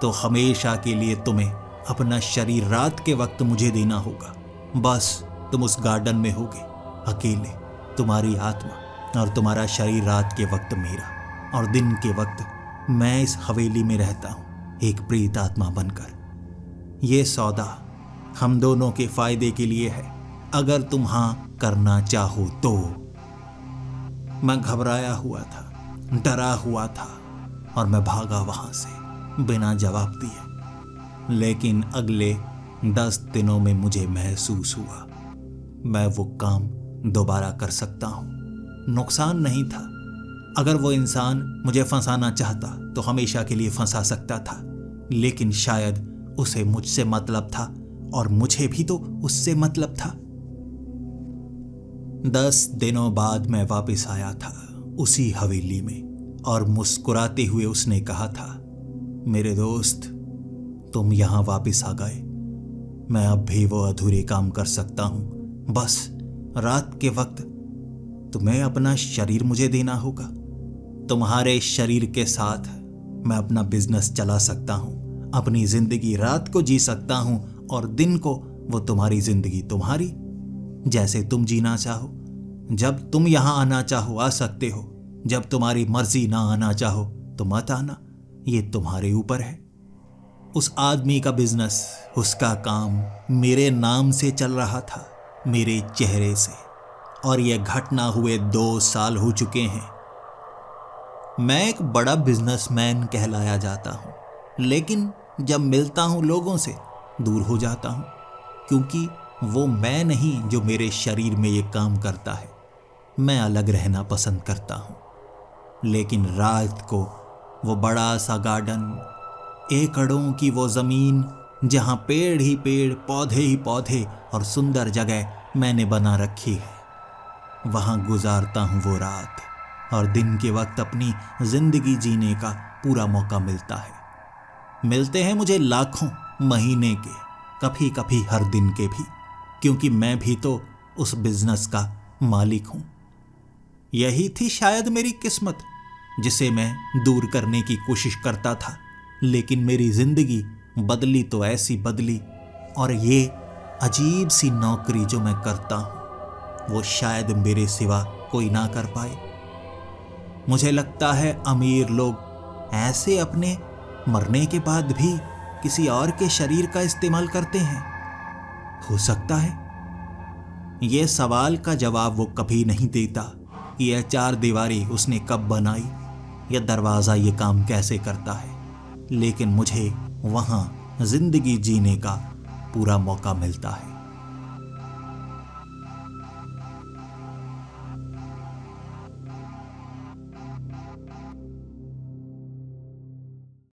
S1: तो हमेशा के लिए तुम्हें अपना शरीर रात के वक्त मुझे देना होगा। बस तुम उस गार्डन में होगे अकेले, तुम्हारी आत्मा, और तुम्हारा शरीर रात के वक्त मेरा, और दिन के वक्त मैं इस हवेली में रहता हूं एक प्रेत आत्मा बनकर। ये सौदा हम दोनों के फायदे के लिए है, अगर तुम हां करना चाहो तो। मैं घबराया हुआ था, डरा हुआ था, और मैं भागा वहां से बिना जवाब दिए। लेकिन अगले 10 दिनों में मुझे महसूस हुआ मैं वो काम दोबारा कर सकता हूं। नुकसान नहीं था। अगर वो इंसान मुझे फंसाना चाहता तो हमेशा के लिए फंसा सकता था, लेकिन शायद उसे मुझसे मतलब था और मुझे भी तो उससे मतलब था। 10 दिनों बाद मैं वापस आया था उसी हवेली में, और मुस्कुराते हुए उसने कहा था, मेरे दोस्त, तुम यहां वापस आ गए। मैं अब भी वो अधूरे काम कर सकता हूं। बस रात के वक्त तुम्हें अपना शरीर मुझे देना होगा। तुम्हारे शरीर के साथ मैं अपना बिजनेस चला सकता हूं, अपनी जिंदगी रात को जी सकता हूं, और दिन को वो तुम्हारी जिंदगी तुम्हारी, जैसे तुम जीना चाहो। जब तुम यहां आना चाहो आ सकते हो, जब तुम्हारी मर्जी ना आना चाहो तो मत आना, ये तुम्हारे ऊपर है। उस आदमी का बिजनेस, उसका काम मेरे नाम से चल रहा था, मेरे चेहरे से, और यह घटना हुए 2 साल हो चुके हैं। मैं एक बड़ा बिजनेसमैन कहलाया जाता हूं, लेकिन जब मिलता हूं लोगों से दूर हो जाता हूं, क्योंकि वो मैं नहीं जो मेरे शरीर में ये काम करता है। मैं अलग रहना पसंद करता हूं। लेकिन रात को वो बड़ा सा गार्डन, एकड़ों की वो ज़मीन जहां पेड़ ही पेड़, पौधे ही पौधे और सुंदर जगह मैंने बना रखी है, वहां गुजारता हूं वो रात, और दिन के वक्त अपनी जिंदगी जीने का पूरा मौका मिलता है। मिलते हैं मुझे लाखों महीने के, कभी कभी हर दिन के भी, क्योंकि मैं भी तो उस बिजनेस का मालिक हूं। यही थी शायद मेरी किस्मत, जिसे मैं दूर करने की कोशिश करता था। लेकिन मेरी जिंदगी बदली तो ऐसी बदली, और ये अजीब सी नौकरी जो मैं करता हूं वो शायद मेरे सिवा कोई ना कर पाए। मुझे लगता है अमीर लोग ऐसे अपने मरने के बाद भी किसी और के शरीर का इस्तेमाल करते हैं। हो सकता है। यह सवाल का जवाब वो कभी नहीं देता कि यह 4 दीवारी उसने कब बनाई, यह दरवाज़ा ये काम कैसे करता है। लेकिन मुझे वहाँ जिंदगी जीने का पूरा मौका मिलता है।